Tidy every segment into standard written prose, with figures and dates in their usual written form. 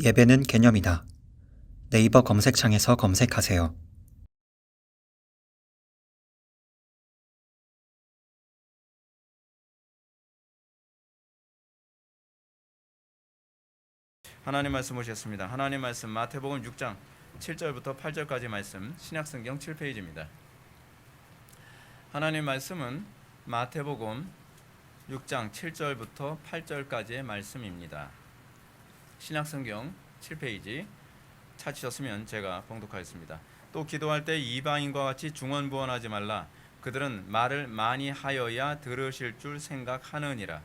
예배는 개념이다. 네이버 검색창에서 검색하세요. 하나님 말씀 보시겠습니다. 하나님 말씀 마태복음 6장 7절부터 8절까지 말씀, 신약성경 7페이지입니다. 하나님 말씀은 마태복음 6장 7절부터 8절까지의 말씀입니다. 신약성경 7페이지 찾으셨으면 제가 봉독하겠습니다. 또 기도할 때 이방인과 같이 중언부언하지 말라. 그들은 말을 많이 하여야 들으실 줄 생각하느니라.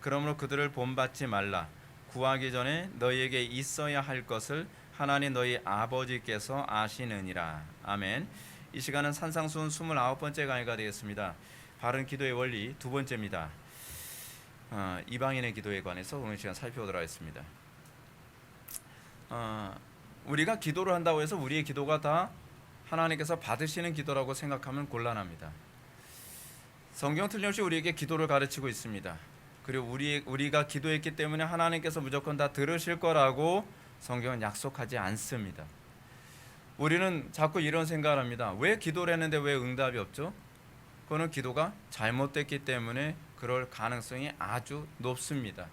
그러므로 그들을 본받지 말라. 구하기 전에 너희에게 있어야 할 것을 하나님 너희 아버지께서 아시느니라. 아멘. 이 시간은 산상수훈 29번째 강의가 되겠습니다. 바른 기도의 원리 두 번째입니다. 이방인의 기도에 관해서 오늘 시간 살펴보도록 하겠습니다. 우리가 기도를 한다고 해서 우리의 기도가 다 하나님께서 받으시는 기도라고 생각하면 곤란합니다. 성경 틀림없이 우리에게 기도를 가르치고 있습니다. 그리고 우리가 기도했기 때문에 하나님께서 무조건 다 들으실 거라고 성경은 약속하지 않습니다. 우리는 자꾸 이런 생각을 합니다. 왜 기도를 했는데 왜 응답이 없죠? 그거는 기도가 잘못됐기 때문에 그럴 가능성이 아주 높습니다.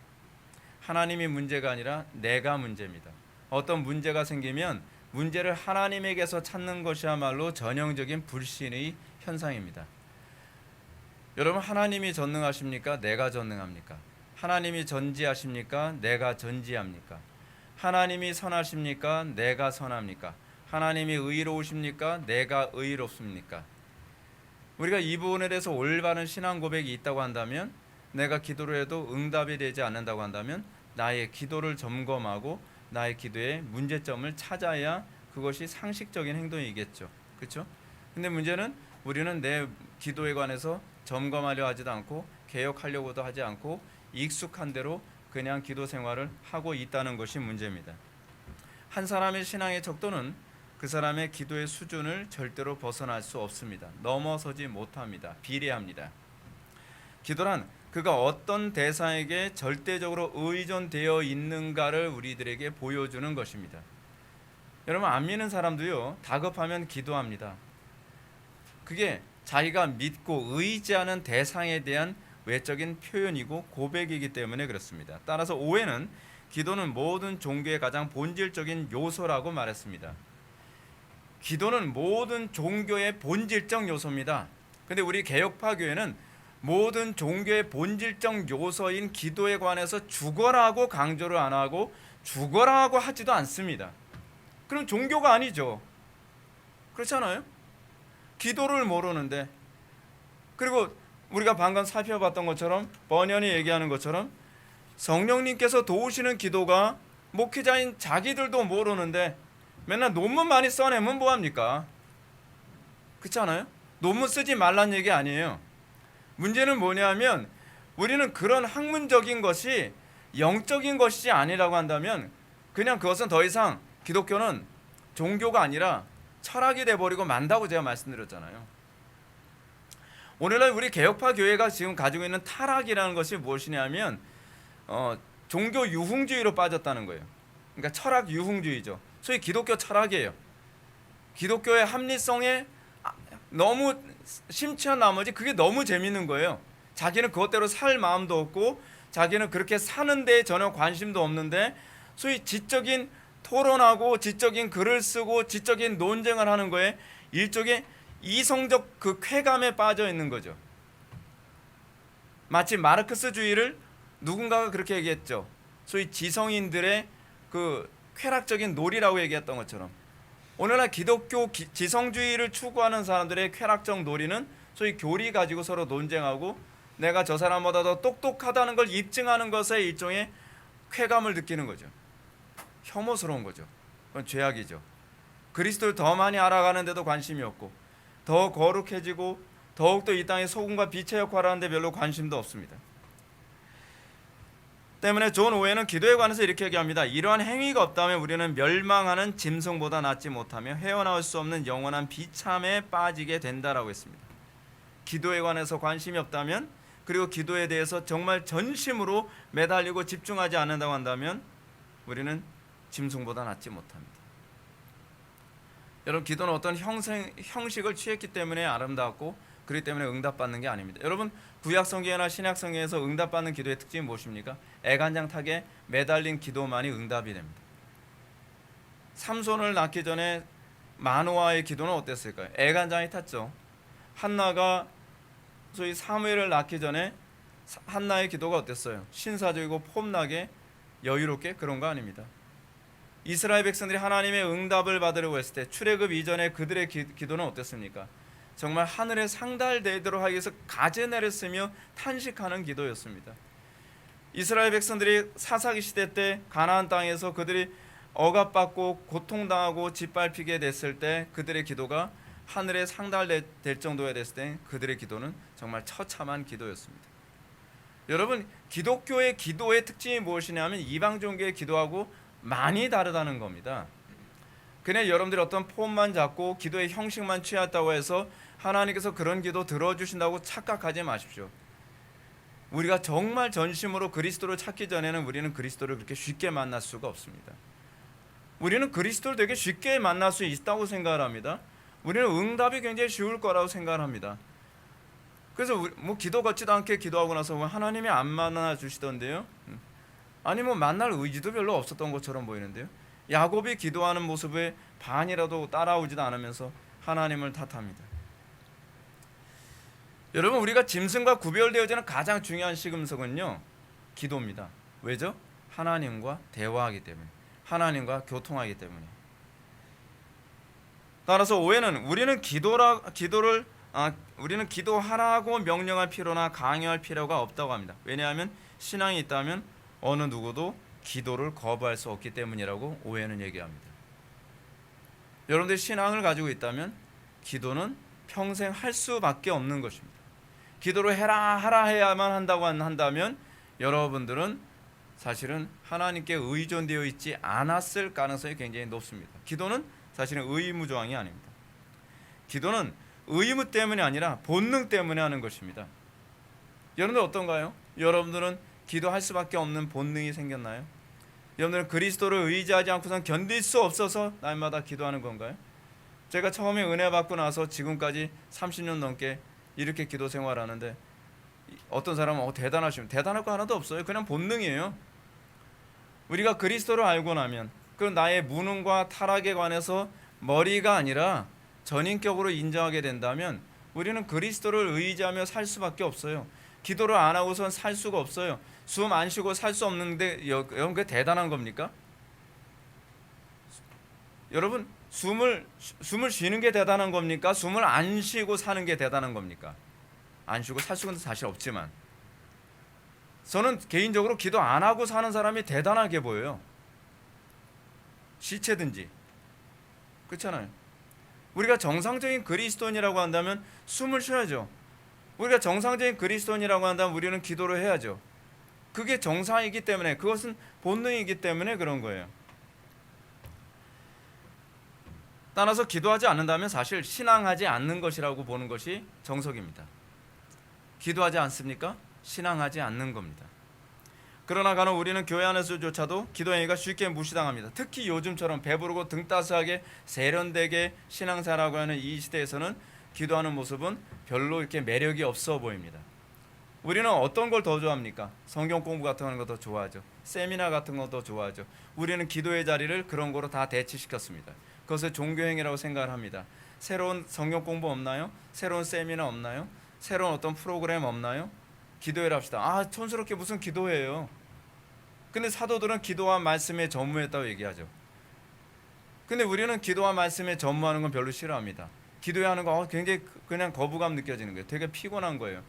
하나님이 문제가 아니라 내가 문제입니다. 어떤 문제가 생기면 문제를 하나님에게서 찾는 것이야말로 전형적인 불신의 현상입니다. 여러분, 하나님이 전능하십니까? 내가 전능합니까? 하나님이 전지하십니까? 내가 전지합니까? 하나님이 선하십니까? 내가 선합니까? 하나님이 의로우십니까? 내가 의롭습니까? 우리가 이 부분에 대해서 올바른 신앙 고백이 있다고 한다면, 내가 기도를 해도 응답이 되지 않는다고 한다면 나의 기도를 점검하고 나의 기도의 문제점을 찾아야 그것이 상식적인 행동이겠죠. 그렇죠? 근데 문제는 우리는 내 기도에 관해서 점검하려 하지도 않고 개혁하려고도 하지 않고 익숙한 대로 그냥 기도 생활을 하고 있다는 것이 문제입니다. 한 사람의 신앙의 척도는 그 사람의 기도의 수준을 절대로 벗어날 수 없습니다. 넘어서지 못합니다. 비례합니다. 기도란 그가 어떤 대상에게 절대적으로 의존되어 있는가를 우리들에게 보여주는 것입니다. 여러분, 안 믿는 사람도요, 다급하면 기도합니다. 그게 자기가 믿고 의지하는 대상에 대한 외적인 표현이고 고백이기 때문에 그렇습니다. 따라서 오해는 기도는 모든 종교의 가장 본질적인 요소라고 말했습니다. 기도는 모든 종교의 본질적 요소입니다. 근데 우리 개혁파 교회는 모든 종교의 본질적 요소인 기도에 관해서 죽어라고 강조를 안 하고 죽어라고 하지도 않습니다. 그럼 종교가 아니죠. 그렇잖아요? 기도를 모르는데, 그리고 우리가 방금 살펴봤던 것처럼 번연히 얘기하는 것처럼 성령님께서 도우시는 기도가 목회자인 자기들도 모르는데 맨날 논문 많이 써내면 뭐합니까? 그렇잖아요? 논문 쓰지 말란 얘기 아니에요. 문제는 뭐냐면 우리는 그런 학문적인 것이 영적인 것이 아니라고 한다면 그냥 그것은 더 이상 기독교는 종교가 아니라 철학이 돼버리고 만다고 제가 말씀드렸잖아요. 오늘날 우리 개혁파 교회가 지금 가지고 있는 타락이라는 것이 무엇이냐면 종교 유흥주의로 빠졌다는 거예요. 그러니까 철학 유흥주의죠. 소위 기독교 철학이에요. 기독교의 합리성에 너무 심취한 나머지 그게 너무 재밌는 거예요. 자기는 그것대로 살 마음도 없고 자기는 그렇게 사는 데에 전혀 관심도 없는데 소위 지적인 토론하고 지적인 글을 쓰고 지적인 논쟁을 하는 거에 일종의 이성적 그 쾌감에 빠져 있는 거죠. 마치 마르크스주의를 누군가가 그렇게 얘기했죠. 소위 지성인들의 그 쾌락적인 놀이라고 얘기했던 것처럼 오늘날 기독교 지성주의를 추구하는 사람들의 쾌락적 놀이는 소위 교리 가지고 서로 논쟁하고 내가 저 사람보다 더 똑똑하다는 걸 입증하는 것에 일종의 쾌감을 느끼는 거죠. 혐오스러운 거죠. 그건 죄악이죠. 그리스도를 더 많이 알아가는데도 관심이 없고 더 거룩해지고 더욱더 이 땅에 소금과 빛의 역할을 하는데 별로 관심도 없습니다. 때문에 존 오웬은 기도에 관해서 이렇게 얘기합니다. 이러한 행위가 없다면 우리는 멸망하는 짐승보다 낫지 못하며 헤어나올 수 없는 영원한 비참에 빠지게 된다라고 했습니다. 기도에 관해서 관심이 없다면, 그리고 기도에 대해서 정말 전심으로 매달리고 집중하지 않는다고 한다면 우리는 짐승보다 낫지 못합니다. 여러분, 기도는 어떤 형식을 취했기 때문에 아름답고 그렇기 때문에 응답받는 게 아닙니다. 여러분, 구약 성경이나 신약 성경에서 응답받는 기도의 특징이 무엇입니까? 애간장탁에 매달린 기도만이 응답이 됩니다. 삼손을 낳기 전에 마노아의 기도는 어땠을까요? 애간장이 탔죠. 한나가 소위 사무엘을 낳기 전에 한나의 기도가 어땠어요? 신사적이고 폼나게 여유롭게 그런 거 아닙니다. 이스라엘 백성들이 하나님의 응답을 받으려고 했을 때 출애굽 이전에 그들의 기도는 어땠습니까? 정말 하늘에 상달되도록 하기 위해서 가지내를 쓰며 탄식하는 기도였습니다. 이스라엘 백성들이 사사기 시대 때 가나안 땅에서 그들이 억압받고 고통당하고 짓밟히게 됐을 때 그들의 기도가 하늘에 상달될 정도가 됐을 때 그들의 기도는 정말 처참한 기도였습니다. 여러분, 기독교의 기도의 특징이 무엇이냐면 이방 종교의 기도하고 많이 다르다는 겁니다. 그냥 여러분들이 어떤 폼만 잡고 기도의 형식만 취했다고 해서 하나님께서 그런 기도 들어주신다고 착각하지 마십시오. 우리가 정말 전심으로 그리스도를 찾기 전에는 우리는 그리스도를 그렇게 쉽게 만날 수가 없습니다. 우리는 그리스도를 되게 쉽게 만날 수 있다고 생각을 합니다. 우리는 응답이 굉장히 쉬울 거라고 생각을 합니다. 그래서 뭐 기도 같지도 않게 기도하고 나서 하나님이 안 만나 주시던데요. 아니 뭐 만날 의지도 별로 없었던 것처럼 보이는데요. 야곱이 기도하는 모습에 반이라도 따라오지도 않으면서 하나님을 탓합니다. 여러분, 우리가 짐승과 구별되어지는 가장 중요한 시금석은요, 기도입니다. 왜죠? 하나님과 대화하기 때문에, 하나님과 교통하기 때문에. 따라서 오해는 우리는 우리는 기도하라고 명령할 필요나 강요할 필요가 없다고 합니다. 왜냐하면 신앙이 있다면 어느 누구도 기도를 거부할 수 없기 때문이라고 오해는 얘기합니다. 여러분들 신앙을 가지고 있다면 기도는 평생 할 수밖에 없는 것입니다. 기도를 하라 해야만 한다고 한다면 여러분들은 사실은 하나님께 의존되어 있지 않았을 가능성이 굉장히 높습니다. 기도는 사실은 의무조항이 아닙니다. 기도는 의무 때문이 아니라 본능 때문에 하는 것입니다. 여러분들 어떤가요? 여러분들은 기도할 수밖에 없는 본능이 생겼나요? 여러분들은 그리스도를 의지하지 않고선 견딜 수 없어서 날마다 기도하는 건가요? 제가 처음에 은혜 받고 나서 지금까지 30년 넘게 이렇게 기도 생활하는데 어떤 사람은 대단하시면 대단할 거 하나도 없어요. 그냥 본능이에요. 우리가 그리스도를 알고 나면 그 나의 무능과 타락에 관해서 머리가 아니라 전인격으로 인정하게 된다면 우리는 그리스도를 의지하며 살 수밖에 없어요. 기도를 안 하고선 살 수가 없어요. 숨 안 쉬고 살 수 없는데 여러분 그게 대단한 겁니까? 여러분 숨을 쉬는 게 대단한 겁니까? 숨을 안 쉬고 사는 게 대단한 겁니까? 안 쉬고 살 수는 사실 없지만 저는 개인적으로 기도 안 하고 사는 사람이 대단하게 보여요. 시체든지. 그렇잖아요. 우리가 정상적인 그리스도인이라고 한다면 숨을 쉬어야죠. 우리가 정상적인 그리스도인이라고 한다면 우리는 기도를 해야죠. 그게 정상이기 때문에, 그것은 본능이기 때문에 그런 거예요. 따라서 기도하지 않는다면 사실 신앙하지 않는 것이라고 보는 것이 정석입니다. 기도하지 않습니까? 신앙하지 않는 겁니다. 그러나 간혹 우리는 교회 안에서조차도 기도 행위가 쉽게 무시당합니다. 특히 요즘처럼 배부르고 등 따스하게 세련되게 신앙사라고 하는 이 시대에서는 기도하는 모습은 별로 이렇게 매력이 없어 보입니다. 우리는 어떤 걸 더 좋아합니까? 성경 공부 같은 거 더 좋아하죠. 세미나 같은 거 더 좋아하죠. 우리는 기도의 자리를 그런 거로 다 대치시켰습니다. 그것을 종교행위라고 생각을 합니다. 새로운 성경 공부 없나요? 새로운 세미나 없나요? 새로운 어떤 프로그램 없나요? 기도회를 합시다. 촌스럽게 무슨 기도회예요? 근데 사도들은 기도와 말씀에 전무했다고 얘기하죠. 근데 우리는 기도와 말씀에 전무하는 건 별로 싫어합니다. 기도회 하는 거 굉장히 그냥 거부감 느껴지는 거예요. 되게 피곤한 거예요.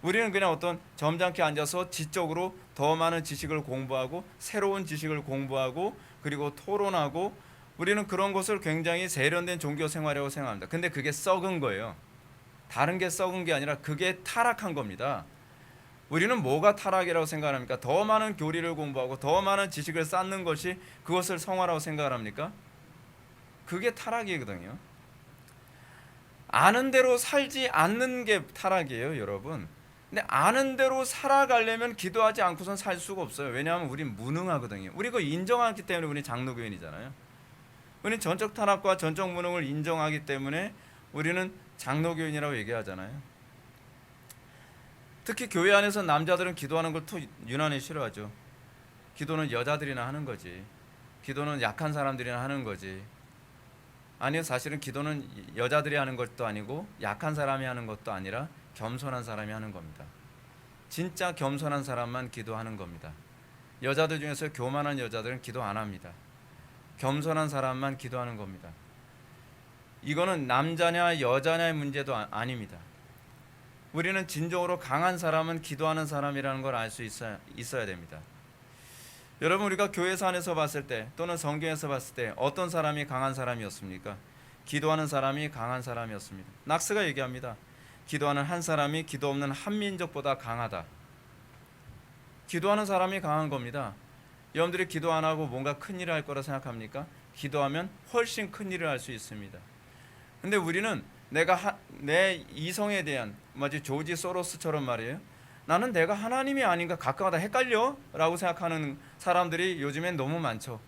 우리는 그냥 어떤 점잖게 앉아서 지적으로 더 많은 지식을 공부하고 새로운 지식을 공부하고 그리고 토론하고 우리는 그런 것을 굉장히 세련된 종교 생활이라고 생각합니다. 근데 그게 썩은 거예요. 다른 게 썩은 게 아니라 그게 타락한 겁니다. 우리는 뭐가 타락이라고 생각합니까? 더 많은 교리를 공부하고 더 많은 지식을 쌓는 것이 그것을 성화라고 생각을 합니까? 그게 타락이거든요. 아는 대로 살지 않는 게 타락이에요, 여러분. 근데 아는 대로 살아가려면 기도하지 않고선 살 수가 없어요. 왜냐하면 우린 무능하거든요. 우리 그거 인정하기 때문에 우리 장로교인이잖아요. 우리는 전적 탄압과 전적 무능을 인정하기 때문에 우리는 장로교인이라고 얘기하잖아요. 특히 교회 안에서 남자들은 기도하는 걸 또 유난히 싫어하죠. 기도는 여자들이나 하는 거지. 기도는 약한 사람들이나 하는 거지. 아니요, 사실은 기도는 여자들이 하는 것도 아니고 약한 사람이 하는 것도 아니라 겸손한 사람이 하는 겁니다. 진짜 겸손한 사람만 기도하는 겁니다. 여자들 중에서 교만한 여자들은 기도 안 합니다. 겸손한 사람만 기도하는 겁니다. 이거는 남자냐 여자냐의 문제도 아닙니다. 우리는 진정으로 강한 사람은 기도하는 사람이라는 걸 알 수 있어야 됩니다. 여러분, 우리가 교회에서 안에서 봤을 때 또는 성경에서 봤을 때 어떤 사람이 강한 사람이었습니까? 기도하는 사람이 강한 사람이었습니다. 낙스가 얘기합니다. 기도하는 한 사람이 기도 없는 한 민족보다 강하다. 기도하는 사람이 강한 겁니다. 여러분들이 기도 안 하고 뭔가 큰일을 할 거라 생각합니까? 기도하면 훨씬 큰일을 할 수 있습니다. 근데 우리는 내 이성에 대한 마치 조지 소로스처럼 말이에요. 나는 내가 하나님이 아닌가 가끔가다 헷갈려 라고 생각하는 사람들이 요즘엔 너무 많죠.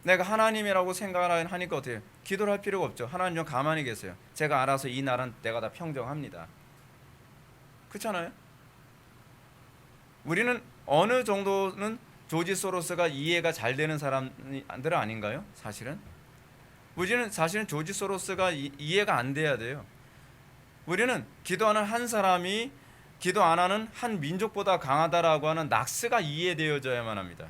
내가 하나님이라고 생각을 하니까 어때요? 기도를 할 필요가 없죠. 하나님 좀 가만히 계세요. 제가 알아서 이 나라는 내가 다 평정합니다. 그렇잖아요. 우리는 어느 정도는 조지 소로스가 이해가 잘 되는 사람들 아닌가요? 사실은 우리는 사실은 조지 소로스가 이해가 안 돼야 돼요. 우리는 기도하는 한 사람이 기도 안 하는 한 민족보다 강하다라고 하는 낙스가 이해되어져야만 합니다.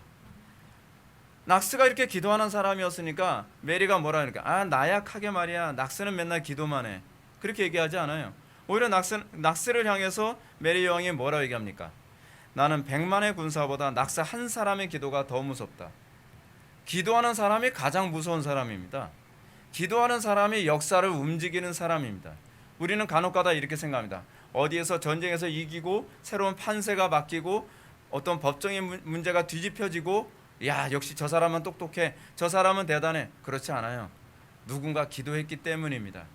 낙스가 이렇게 기도하는 사람이었으니까 메리가 뭐라 하니까 나약하게 말이야. 낙스는 맨날 기도만 해. 그렇게 얘기하지 않아요. 오히려 낙스를 향해서 메리 여왕이 뭐라 얘기합니까? 나는 100만의 군사보다 낙스 한 사람의 기도가 더 무섭다. 기도하는 사람이 가장 무서운 사람입니다. 기도하는 사람이 역사를 움직이는 사람입니다. 우리는 간혹가다 이렇게 생각합니다. 어디에서 전쟁에서 이기고 새로운 판세가 바뀌고 어떤 법적인 문제가 뒤집혀지고 야, 역시 저 사람은 똑똑해, 저 사람은 대단해. 그렇지 않아요. 누군가 기도했기 때문입니다.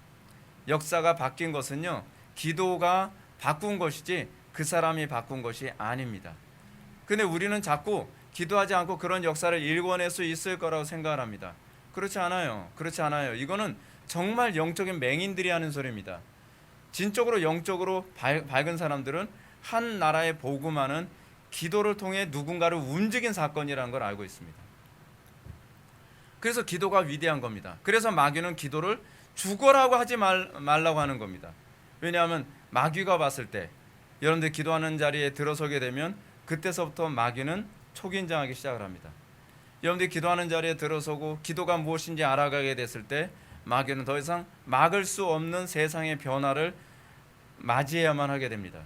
역사가 바뀐 것은요, 기도가 바꾼 것이지 그 사람이 바꾼 것이 아닙니다. 근데 우리는 자꾸 기도하지 않고 그런 역사를 일궈낼 수 있을 거라고 생각을 합니다. 그렇지 않아요. 그렇지 않아요. 이거는 정말 영적인 맹인들이 하는 소리입니다. 진적으로 영적으로 밝은 사람들은 한 나라의 복음화는 기도를 통해 누군가를 움직인 사건이라는 걸 알고 있습니다. 그래서 기도가 위대한 겁니다. 그래서 마귀는 기도를 죽어라고 하지 말라고 하는 겁니다. 왜냐하면 마귀가 봤을 때 여러분들 기도하는 자리에 들어서게 되면 그때서부터 마귀는 초긴장하기 시작을 합니다. 여러분들이 기도하는 자리에 들어서고 기도가 무엇인지 알아가게 됐을 때 마귀는 더 이상 막을 수 없는 세상의 변화를 맞이해야만 하게 됩니다.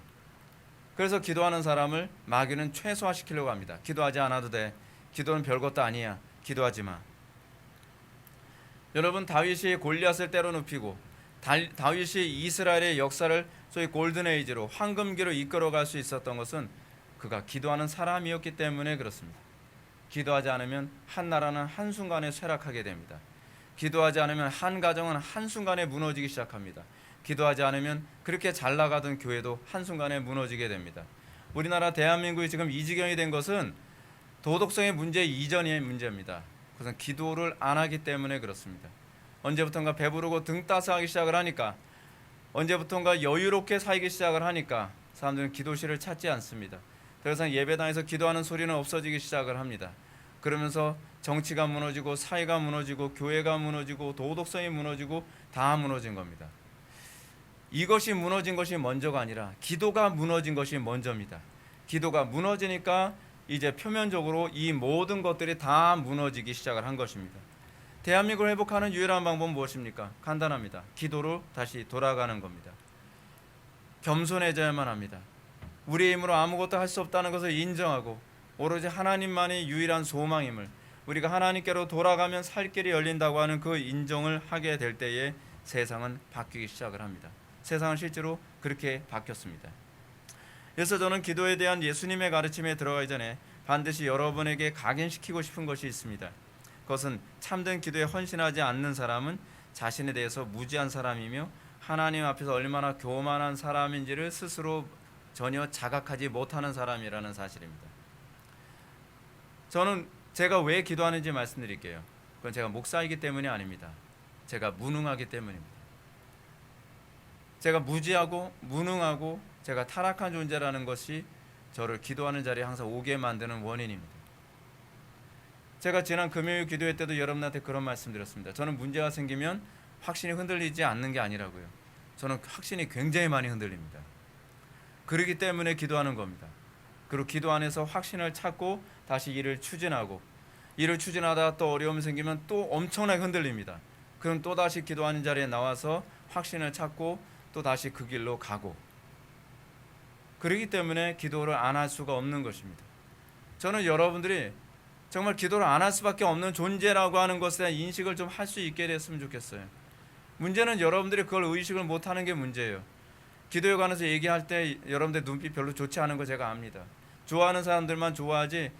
그래서 기도하는 사람을 마귀는 최소화시키려고 합니다. 기도하지 않아도 돼. 기도는 별것도 아니야. 기도하지 마. 여러분, 다윗이 골리앗을 때려 눕히고 다윗이 이스라엘의 역사를 소위 골든에이지로 황금기로 이끌어갈 수 있었던 것은 그가 기도하는 사람이었기 때문에 그렇습니다. 기도하지 않으면 한 나라는 한순간에 쇠락하게 됩니다. 기도하지 않으면 한 가정은 한순간에 무너지기 시작합니다. 기도하지 않으면 그렇게 잘 나가던 교회도 한순간에 무너지게 됩니다. 우리나라 대한민국이 지금 이 지경이 된 것은 도덕성의 문제 이전의 문제입니다. 그것은 기도를 안 하기 때문에 그렇습니다. 언제부턴가 배부르고 등 따스하기 시작을 하니까, 언제부턴가 여유롭게 살기 시작을 하니까 사람들은 기도실을 찾지 않습니다. 더 이상 예배당에서 기도하는 소리는 없어지기 시작을 합니다. 그러면서 정치가 무너지고 사회가 무너지고 교회가 무너지고 도덕성이 무너지고 다 무너진 겁니다. 이것이 무너진 것이 먼저가 아니라 기도가 무너진 것이 먼저입니다. 기도가 무너지니까 이제 표면적으로 이 모든 것들이 다 무너지기 시작을 한 것입니다. 대한민국을 회복하는 유일한 방법은 무엇입니까? 간단합니다. 기도로 다시 돌아가는 겁니다. 겸손해져야만 합니다. 우리의 힘으로 아무것도 할 수 없다는 것을 인정하고 오로지 하나님만이 유일한 소망임을, 우리가 하나님께로 돌아가면 살 길이 열린다고 하는 그 인정을 하게 될 때에 세상은 바뀌기 시작을 합니다. 세상은 실제로 그렇게 바뀌었습니다. 그래서 저는 기도에 대한 예수님의 가르침에 들어가기 전에 반드시 여러분에게 각인시키고 싶은 것이 있습니다. 그것은 참된 기도에 헌신하지 않는 사람은 자신에 대해서 무지한 사람이며 하나님 앞에서 얼마나 교만한 사람인지를 스스로 전혀 자각하지 못하는 사람이라는 사실입니다. 저는 제가 왜 기도하는지 말씀드릴게요. 그건 제가 목사이기 때문이 아닙니다. 제가 무능하기 때문입니다. 제가 무지하고 무능하고 제가 타락한 존재라는 것이 저를 기도하는 자리에 항상 오게 만드는 원인입니다. 제가 지난 금요일 기도회 때도 여러분한테 그런 말씀 드렸습니다. 저는 문제가 생기면 확신이 흔들리지 않는 게 아니라고요. 저는 확신이 굉장히 많이 흔들립니다. 그렇기 때문에 기도하는 겁니다. 그리고 기도 안에서 확신을 찾고 다시 일을 추진하고, 일을 추진하다가 또 어려움이 생기면 또 엄청나게 흔들립니다. 그럼 또 다시 기도하는 자리에 나와서 확신을 찾고 또 다시 그 길로 가고, 그렇기 때문에 기도를 안 할 수가 없는 것입니다. 저는 여러분들이 정말 기도를 안 할 수밖에 없는 존재라고 하는 것에 대한 인식을 좀 할 수 있게 됐으면 좋겠어요. 문제는 여러분들이 그걸 의식을 못하는 게 문제예요. 기도에 관해서 얘기할 때 여러분들 눈빛 별로 좋지 않은 거 제가 압니다. 좋아하는 사람들만 좋아하지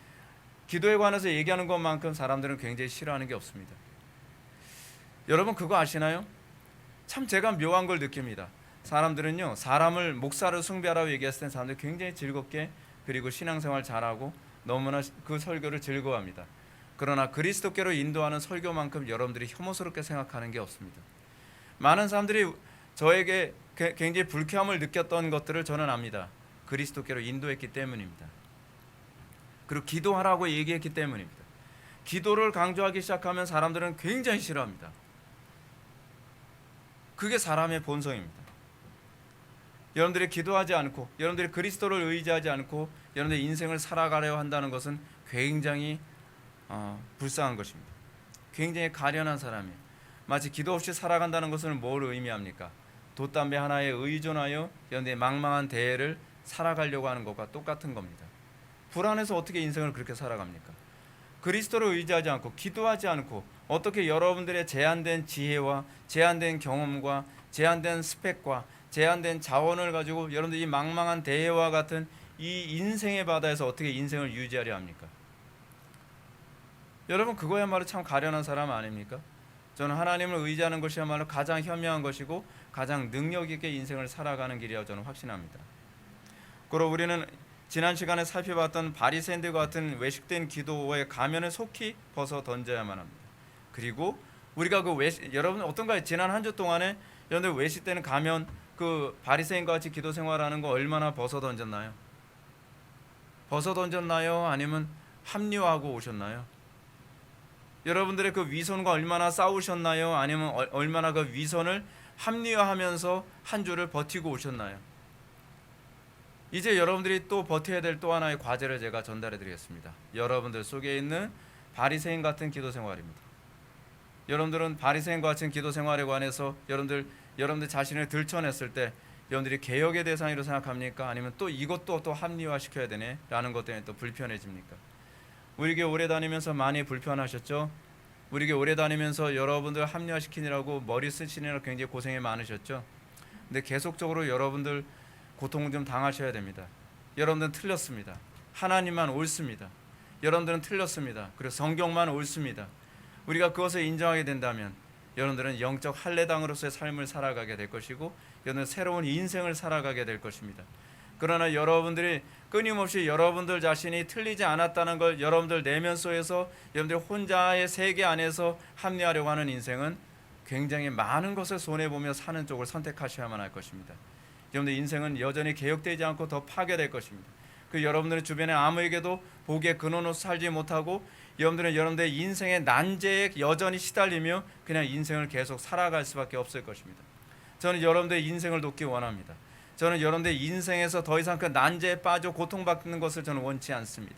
기도에 관해서 얘기하는 것만큼 사람들은 굉장히 싫어하는 게 없습니다. 여러분 그거 아시나요? 참 제가 묘한 걸 느낍니다. 사람들은요, 사람을 목사를 숭배하라고 얘기했을 때 사람들이 굉장히 즐겁게, 그리고 신앙생활 잘하고 너무나 그 설교를 즐거워합니다. 그러나 그리스도께로 인도하는 설교만큼 여러분들이 혐오스럽게 생각하는 게 없습니다. 많은 사람들이 저에게 굉장히 불쾌함을 느꼈던 것들을 저는 압니다. 그리스도께로 인도했기 때문입니다. 그리고 기도하라고 얘기했기 때문입니다. 기도를 강조하기 시작하면 사람들은 굉장히 싫어합니다. 그게 사람의 본성입니다. 여러분들이 기도하지 않고, 여러분들이 그리스도를 의지하지 않고 여러분들의 인생을 살아가려 한다는 것은 굉장히 불쌍한 것입니다. 굉장히 가련한 사람이에요. 마치 기도 없이 살아간다는 것은 뭘 의미합니까? 돛담배 하나에 의존하여 여러분들의 망망한 대해를 살아가려고 하는 것과 똑같은 겁니다. 불안해서 어떻게 인생을 그렇게 살아갑니까? 그리스도를 의지하지 않고 기도하지 않고 어떻게 여러분들의 제한된 지혜와 제한된 경험과 제한된 스펙과 제한된 자원을 가지고 여러분들 이 망망한 대해와 같은 이 인생의 바다에서 어떻게 인생을 유지하려 합니까? 여러분 그거야말로 참 가련한 사람 아닙니까? 저는 하나님을 의지하는 것이야말로 가장 현명한 것이고 가장 능력 있게 인생을 살아가는 길이라고 저는 확신합니다. 그리고 우리는 지난 시간에 살펴봤던 바리새인들과 같은 외식된 기도의 가면을 속히 벗어 던져야만 합니다. 그리고 우리가 여러분 어떤가요? 지난 한 주 동안에 여러분들 외식되는 가면, 그 바리새인과 같이 기도 생활하는 거 얼마나 벗어 던졌나요? 벗어 던졌나요? 아니면 합리화하고 오셨나요? 여러분들의 그 위선과 얼마나 싸우셨나요? 아니면 얼마나 그 위선을 합리화하면서 한 주를 버티고 오셨나요? 이제 여러분들이 또 버텨야 될 또 하나의 과제를 제가 전달해 드리겠습니다. 여러분들 속에 있는 바리새인 같은 기도 생활입니다. 여러분들은 바리새인과 같은 기도 생활에 관해서 여러분들 자신을 들춰냈을 때 여러분들이 개혁의 대상으로 생각합니까? 아니면 또 이것도 또 합리화시켜야 되네 라는 것 때문에 또 불편해집니까? 우리 교회 오래 다니면서 많이 불편하셨죠? 우리 교회 오래 다니면서 여러분들 합리화시키느라고 머리 쓰시느라 굉장히 고생이 많으셨죠? 근데 계속적으로 여러분들 고통 좀 당하셔야 됩니다. 여러분들은 틀렸습니다. 하나님만 옳습니다. 여러분들은 틀렸습니다. 그리고 성경만 옳습니다. 우리가 그것을 인정하게 된다면 여러분들은 영적 할례당으로서의 삶을 살아가게 될 것이고 여러분들은 새로운 인생을 살아가게 될 것입니다. 그러나 여러분들이 끊임없이 여러분들 자신이 틀리지 않았다는 걸 여러분들 내면 속에서 여러분들 혼자의 세계 안에서 합리화하려고 하는 인생은 굉장히 많은 것을 손해보며 사는 쪽을 선택하셔야만 할 것입니다. 여러분들 인생은 여전히 개혁되지 않고 더 파괴될 것입니다. 그 여러분들의 주변에 아무에게도 복의 근원으로 살지 못하고 여러분들은 여러분들의 인생의 난제에 여전히 시달리며 그냥 인생을 계속 살아갈 수밖에 없을 것입니다. 저는 여러분들의 인생을 돕기 원합니다. 저는 여러분들의 인생에서 더 이상 그 난제에 빠져 고통받는 것을 저는 원치 않습니다.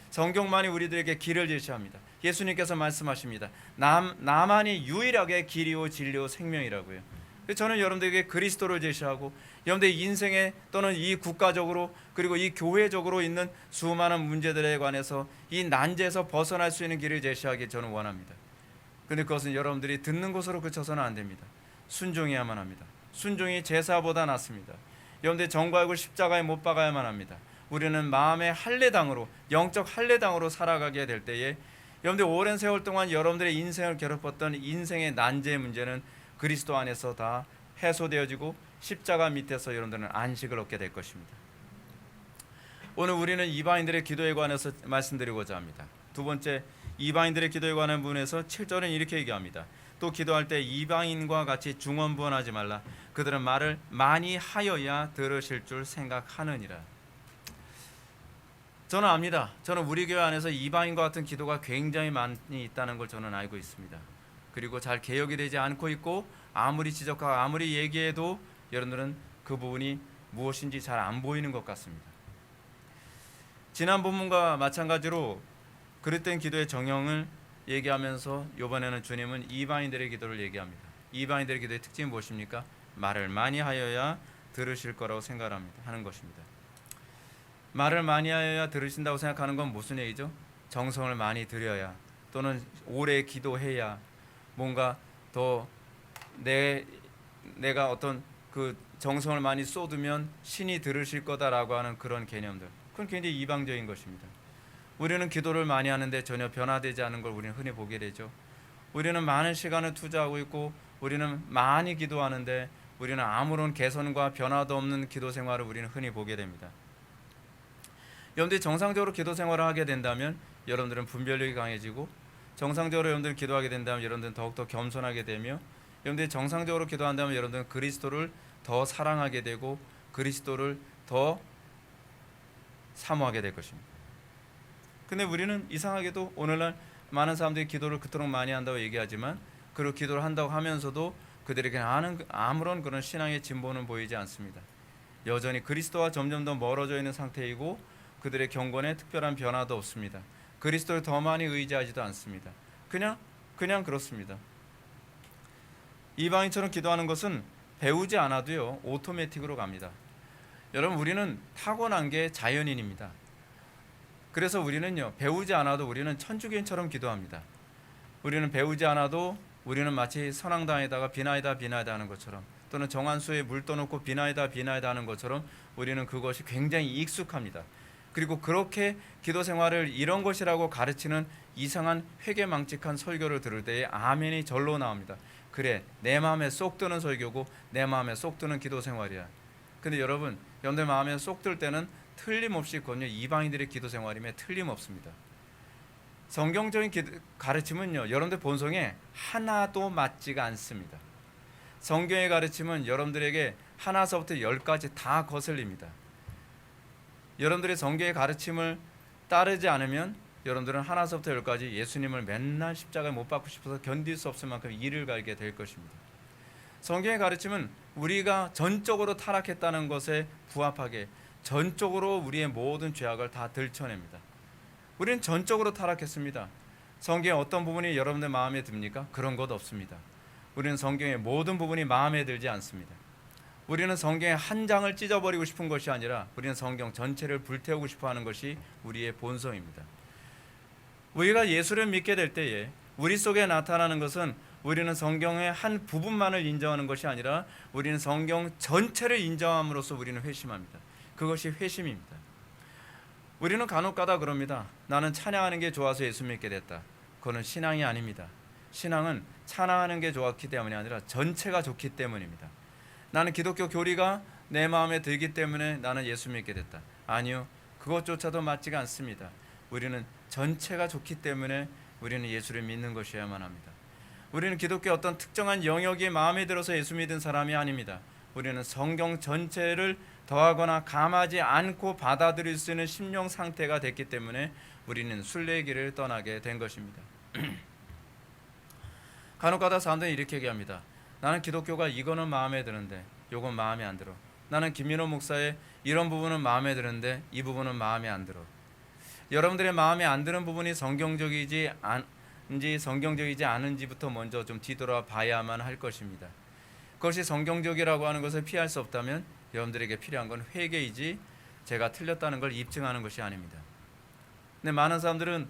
성경만이 우리들에게 길을 제시합니다. 예수님께서 말씀하십니다. 나만이 유일하게 길이요 진리요 생명이라고요. 저는 여러분들에게 그리스도를 제시하고 여러분들의 인생에 또는 이 국가적으로 그리고 이 교회적으로 있는 수많은 문제들에 관해서 이 난제에서 벗어날 수 있는 길을 제시하기 저는 원합니다. 그런데 그것은 여러분들이 듣는 것으로 그쳐서는 안 됩니다. 순종해야만 합니다. 순종이 제사보다 낫습니다. 여러분들이 정과 육을 십자가에 못 박아야만 합니다. 우리는 마음의 할례당으로, 영적 할례당으로 살아가게 될 때에 여러분들 오랜 세월 동안 여러분들의 인생을 괴롭혔던 인생의 난제의 문제는 그리스도 안에서 다 해소되어지고 십자가 밑에서 여러분들은 안식을 얻게 될 것입니다. 오늘 우리는 이방인들의 기도에 관해서 말씀드리고자 합니다. 두 번째, 이방인들의 기도에 관한 부분에서 7절은 이렇게 얘기합니다. 또 기도할 때 이방인과 같이 중언부언하지 말라. 그들은 말을 많이 하여야 들으실 줄 생각하느니라. 저는 압니다. 저는 우리 교회 안에서 이방인과 같은 기도가 굉장히 많이 있다는 걸 저는 알고 있습니다. 그리고 잘 개혁이 되지 않고 있고 아무리 지적하고 아무리 얘기해도 여러분들은 그 부분이 무엇인지 잘 안 보이는 것 같습니다. 지난 본문과 마찬가지로 그릇된 기도의 정형을 얘기하면서 이번에는 주님은 이방인들의 기도를 얘기합니다. 이방인들의 기도의 특징이 무엇입니까? 말을 많이 하여야 들으실 거라고 하는 것입니다. 말을 많이 하여야 들으신다고 생각하는 건 무슨 얘기죠? 정성을 많이 들여야 또는 오래 기도해야 뭔가 더 내가 어떤 그 정성을 많이 쏟으면 신이 들으실 거다라고 하는 그런 개념들. 그건 굉장히 이방적인 것입니다. 우리는 기도를 많이 하는데 전혀 변화되지 않은 걸 우리는 흔히 보게 되죠. 우리는 많은 시간을 투자하고 있고 우리는 많이 기도하는데 우리는 아무런 개선과 변화도 없는 기도 생활을 우리는 흔히 보게 됩니다. 여러분들이 정상적으로 기도 생활을 하게 된다면 여러분들은 분별력이 강해지고, 정상적으로 여러분들이 기도하게 된다면 여러분들은 더욱더 겸손하게 되며, 여러분들이 정상적으로 기도한다면 여러분들은 그리스도를 더 사랑하게 되고 그리스도를 더 사모하게 될 것입니다. 근데 우리는 이상하게도 오늘날 많은 사람들이 기도를 그토록 많이 한다고 얘기하지만, 그리고 기도를 한다고 하면서도 그들에게 아무런 그런 신앙의 진보는 보이지 않습니다. 여전히 그리스도와 점점 더 멀어져 있는 상태이고 그들의 경건에 특별한 변화도 없습니다. 그리스도를 더 많이 의지하지도 않습니다. 그냥 그렇습니다. 이방인처럼 기도하는 것은 배우지 않아도요 오토매틱으로 갑니다. 여러분, 우리는 타고난 게 자연인입니다. 그래서 우리는요 배우지 않아도 우리는 천주교인처럼 기도합니다. 우리는 배우지 않아도 우리는 마치 선앙당에다가 비나이다 하는 것처럼, 또는 정한수에 물 떠놓고 비나이다 하는 것처럼 우리는 그것이 굉장히 익숙합니다. 그리고 그렇게 기도 생활을 이런 것이라고 가르치는 이상한 회개망측한 설교를 들을 때에 아멘이 절로 나옵니다. 그래, 내 마음에 쏙 드는 설교고 내 마음에 쏙 드는 기도 생활이야. 근데 여러분들 마음에 쏙 들 때는 틀림없이 그건요 이방인들의 기도 생활임에 틀림없습니다. 성경적인 가르침은요 여러분들 본성에 하나도 맞지가 않습니다. 성경의 가르침은 여러분들에게 하나서부터 10까지 다 거슬립니다. 여러분들의 성경의 가르침을 따르지 않으면 여러분들은 하나서부터 10까지 예수님을 맨날 십자가에 못 박고 싶어서 견딜 수 없을 만큼 이를 갈게 될 것입니다. 성경의 가르침은 우리가 전적으로 타락했다는 것에 부합하게 전적으로 우리의 모든 죄악을 다 들춰냅니다. 우리는 전적으로 타락했습니다. 성경의 어떤 부분이 여러분들 마음에 듭니까? 그런 것 없습니다. 우리는 성경의 모든 부분이 마음에 들지 않습니다. 우리는 성경의 한 장을 찢어버리고 싶은 것이 아니라 우리는 성경 전체를 불태우고 싶어하는 것이 우리의 본성입니다. 우리가 예수를 믿게 될 때에 우리 속에 나타나는 것은 우리는 성경의 한 부분만을 인정하는 것이 아니라 우리는 성경 전체를 인정함으로써 우리는 회심합니다. 그것이 회심입니다. 우리는 간혹가다 그럽니다. 나는 찬양하는 게 좋아서 예수 믿게 됐다. 그거는 신앙이 아닙니다. 신앙은 찬양하는 게 좋았기 때문이 아니라 전체가 좋기 때문입니다. 나는 기독교 교리가 내 마음에 들기 때문에 나는 예수 믿게 됐다. 아니요, 그것조차도 맞지가 않습니다. 우리는 전체가 좋기 때문에 우리는 예수를 믿는 것이어야만 합니다. 우리는 기독교의 어떤 특정한 영역이 마음에 들어서 예수 믿은 사람이 아닙니다. 우리는 성경 전체를 더하거나 감하지 않고 받아들일 수 있는 심령 상태가 됐기 때문에 우리는 순례길을 떠나게 된 것입니다. 간혹가다 사람들이 이렇게 얘기합니다. 나는 기독교가 이거는 마음에 드는데 이건 마음에 안 들어. 나는 김민호 목사의 이런 부분은 마음에 드는데 이 부분은 마음에 안 들어. 여러분들의 마음에 안 드는 부분이 성경적이지 않은지부터 먼저 좀 뒤돌아 봐야만 할 것입니다. 그것이 성경적이라고 하는 것을 피할 수 없다면 여러분들에게 필요한 건 회개이지 제가 틀렸다는 걸 입증하는 것이 아닙니다. 근데 많은 사람들은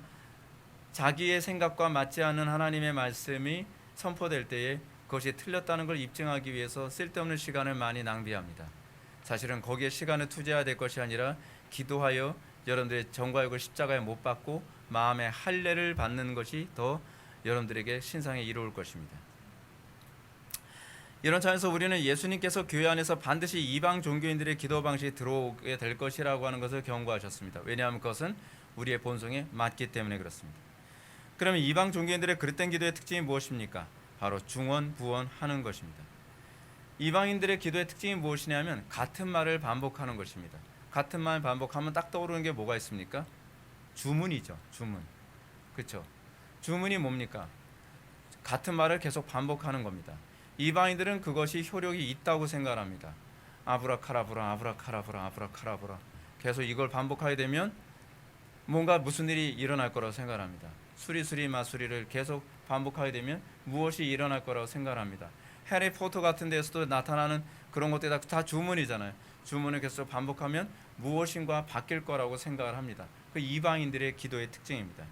자기의 생각과 맞지 않는 하나님의 말씀이 선포될 때에 그것이 틀렸다는 걸 입증하기 위해서 쓸데없는 시간을 많이 낭비합니다. 사실은 거기에 시간을 투자해야 될 것이 아니라 기도하여 여러분들의 정과 욕을 십자가에 못 박고 마음의 할례를 받는 것이 더 여러분들에게 신상에 이로울 것입니다. 이런 차원에서 우리는 예수님께서 교회 안에서 반드시 이방 종교인들의 기도 방식이 들어오게 될 것이라고 하는 것을 경고하셨습니다. 왜냐하면 그것은 우리의 본성에 맞기 때문에 그렇습니다. 그러면 이방 종교인들의 그릇된 기도의 특징이 무엇입니까? 바로 중언, 부언하는 것입니다. 이방인들의 기도의 특징이 무엇이냐면 같은 말을 반복하는 것입니다. 같은 말 반복하면 딱 떠오르는 게 뭐가 있습니까? 주문이죠. 주문. 그렇죠? 주문이 뭡니까? 같은 말을 계속 반복하는 겁니다. 이방인들은 그것이 효력이 있다고 생각합니다. 아브라카라브라 아브라카라브라 아브라카라브라 계속 이걸 반복하게 되면 뭔가 무슨 일이 일어날 거라고 생각합니다. 수리수리 마수리를 계속 반복하게 되면 무엇이 일어날 거라고 생각합니다. 해리포터 같은 데서도 나타나는 그런 것들이 다 주문이잖아요. 주문을 계속 반복하면 무엇인가 바뀔 거라고 생각을 합니다. 그 이방인들의 기도의 특징입니다.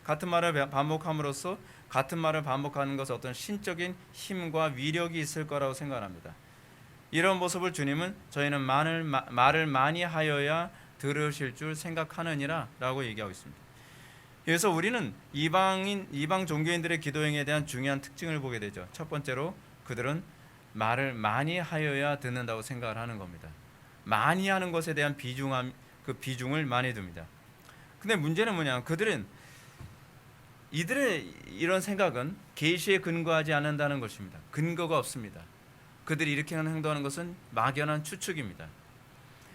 같은 말을 반복함으로써 같은 말을 반복하는 것은 어떤 신적인 힘과 위력이 있을 거라고 생각합니다. 이런 모습을 주님은 저희는 말을 많이 하여야 들으실 줄 생각하느니라 라고 얘기하고 있습니다. 그래서 우리는 이방 종교인들의 기도 행위에 대한 중요한 특징을 보게 되죠. 첫 번째로 그들은 말을 많이 하여야 듣는다고 생각을 하는 겁니다. 많이 하는 것에 대한 비중을 많이 둡니다. 근데 문제는 뭐냐? 이들의 이런 생각은 계시에 근거하지 않는다는 것입니다. 근거가 없습니다. 그들이 이렇게 행동하는 것은 막연한 추측입니다.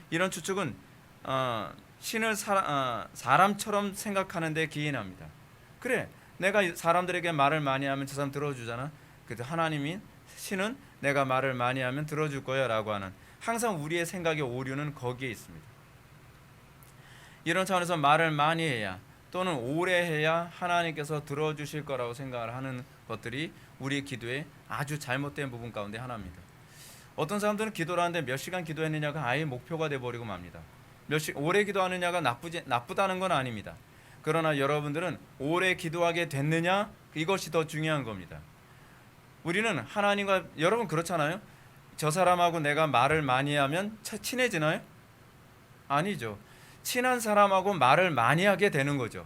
이런 추측은 신을 사람처럼 생각하는 데 기인합니다. 그래, 내가 사람들에게 말을 많이 하면 저 사람 들어주잖아. 그래서 하나님이 신은 내가 말을 많이 하면 들어줄 거야 라고 하는, 항상 우리의 생각의 오류는 거기에 있습니다. 이런 차원에서 말을 많이 해야 또는 오래 해야 하나님께서 들어주실 거라고 생각을 하는 것들이 우리의 기도의 아주 잘못된 부분 가운데 하나입니다. 어떤 사람들은 기도를 하는데 몇 시간 기도했느냐가 아예 목표가 돼버리고 맙니다. 오래 기도하느냐가 나쁘다는 건 아닙니다. 그러나 여러분들은 오래 기도하게 됐느냐, 이것이 더 중요한 겁니다. 우리는 하나님과, 여러분 그렇잖아요. 저 사람하고 내가 말을 많이 하면 친해지나요? 아니죠. 친한 사람하고 말을 많이 하게 되는 거죠.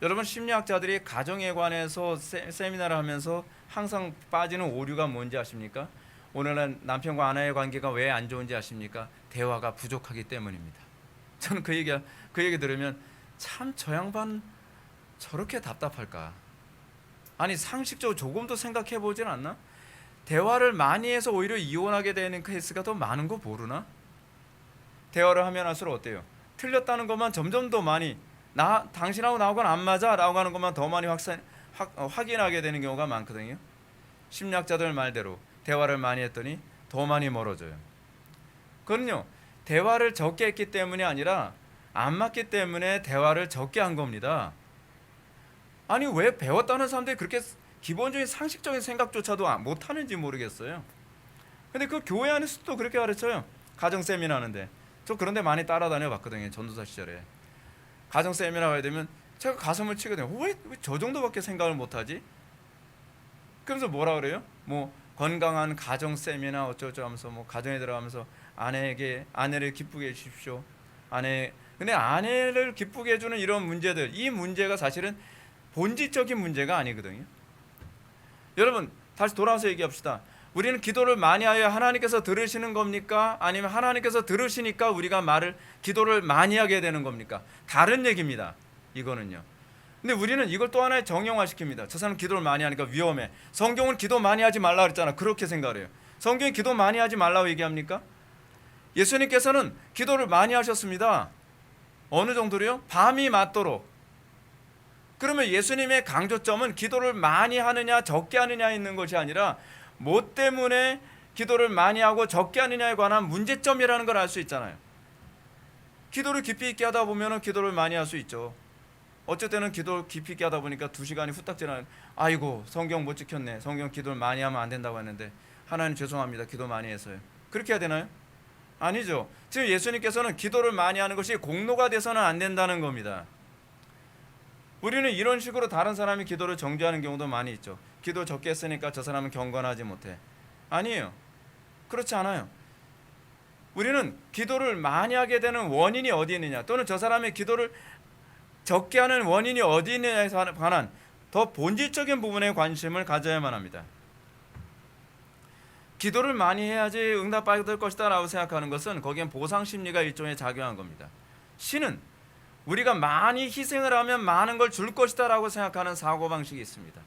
여러분, 심리학자들이 가정에 관해서 세미나를 하면서 항상 빠지는 오류가 뭔지 아십니까? 오늘날 남편과 아내의 관계가 왜 안 좋은지 아십니까? 대화가 부족하기 때문입니다. 저는 그 얘기 들으면 참 저 양반 저렇게 답답할까? 아니, 상식적으로 조금도 생각해 보진 않나? 대화를 많이 해서 오히려 이혼하게 되는 케이스가 더 많은 거 모르나? 대화를 하면 할수록 어때요? 틀렸다는 것만 점점 더 많이, 당신하고 나하고는 안 맞아 라고 하는 것만 더 많이 확인하게 되는 경우가 많거든요. 심리학자들 말대로 대화를 많이 했더니 더 많이 멀어져요. 그건요, 대화를 적게 했기 때문이 아니라 안 맞기 때문에 대화를 적게 한 겁니다. 아니, 왜 배웠다는 사람들이 그렇게 기본적인 상식적인 생각조차도 못하는지 모르겠어요. 근데 그 교회 안에서도 그렇게 가르쳐요. 가정 세미나 하는데 저 그런데 많이 따라다녀 봤거든요. 전도사 시절에. 가정 세미나 가야 되면 제가 가슴을 치거든요. 왜 저 정도밖에 생각을 못하지? 그러면서 뭐라 그래요? 뭐 건강한 가정 세미나 어쩌고 하면서 뭐 가정에 들어가면서 아내를 기쁘게 해주십시오. 근데 아내를 기쁘게 해주는 이런 문제들, 이 문제가 사실은 본질적인 문제가 아니거든요. 여러분, 다시 돌아와서 얘기합시다. 우리는 기도를 많이 하여 하나님께서 들으시는 겁니까? 아니면 하나님께서 들으시니까 우리가 기도를 많이 하게 되는 겁니까? 다른 얘기입니다. 이거는요. 근데 우리는 이걸 또 하나의 정형화시킵니다. 저 사람 기도를 많이 하니까 위험해. 성경은 기도 많이 하지 말라 그랬잖아. 그렇게 생각을 해요. 성경이 기도 많이 하지 말라고 얘기합니까? 예수님께서는 기도를 많이 하셨습니다. 어느 정도로요? 밤이 맞도록. 그러면 예수님의 강조점은 기도를 많이 하느냐 적게 하느냐에 있는 것이 아니라 뭐 때문에 기도를 많이 하고 적게 하느냐에 관한 문제점이라는 걸 알 수 있잖아요. 기도를 깊이 있게 하다 보면 기도를 많이 할 수 있죠. 어쩔 때는 기도를 깊이 있게 하다 보니까 2시간이 후딱 지나면 아이고, 성경 못 지켰네. 성경 기도를 많이 하면 안 된다고 했는데 하나님 죄송합니다. 기도 많이 해서요. 그렇게 해야 되나요? 아니죠. 지금 예수님께서는 기도를 많이 하는 것이 공로가 돼서는 안 된다는 겁니다. 우리는 이런 식으로 다른 사람이 기도를 정죄하는 경우도 많이 있죠. 기도 적게 했으니까 저 사람은 경건하지 못해. 아니에요. 그렇지 않아요. 우리는 기도를 많이 하게 되는 원인이 어디 있느냐, 또는 저 사람의 기도를 적게 하는 원인이 어디 있느냐에 관한 더 본질적인 부분에 관심을 가져야만 합니다. 기도를 많이 해야지 응답받을 것이다 라고 생각하는 것은 거기엔 보상 심리가 일종의 작용한 겁니다. 신은 우리가 많이 희생을 하면 많은 걸 줄 것이다 라고 생각하는 사고방식이 있습니다.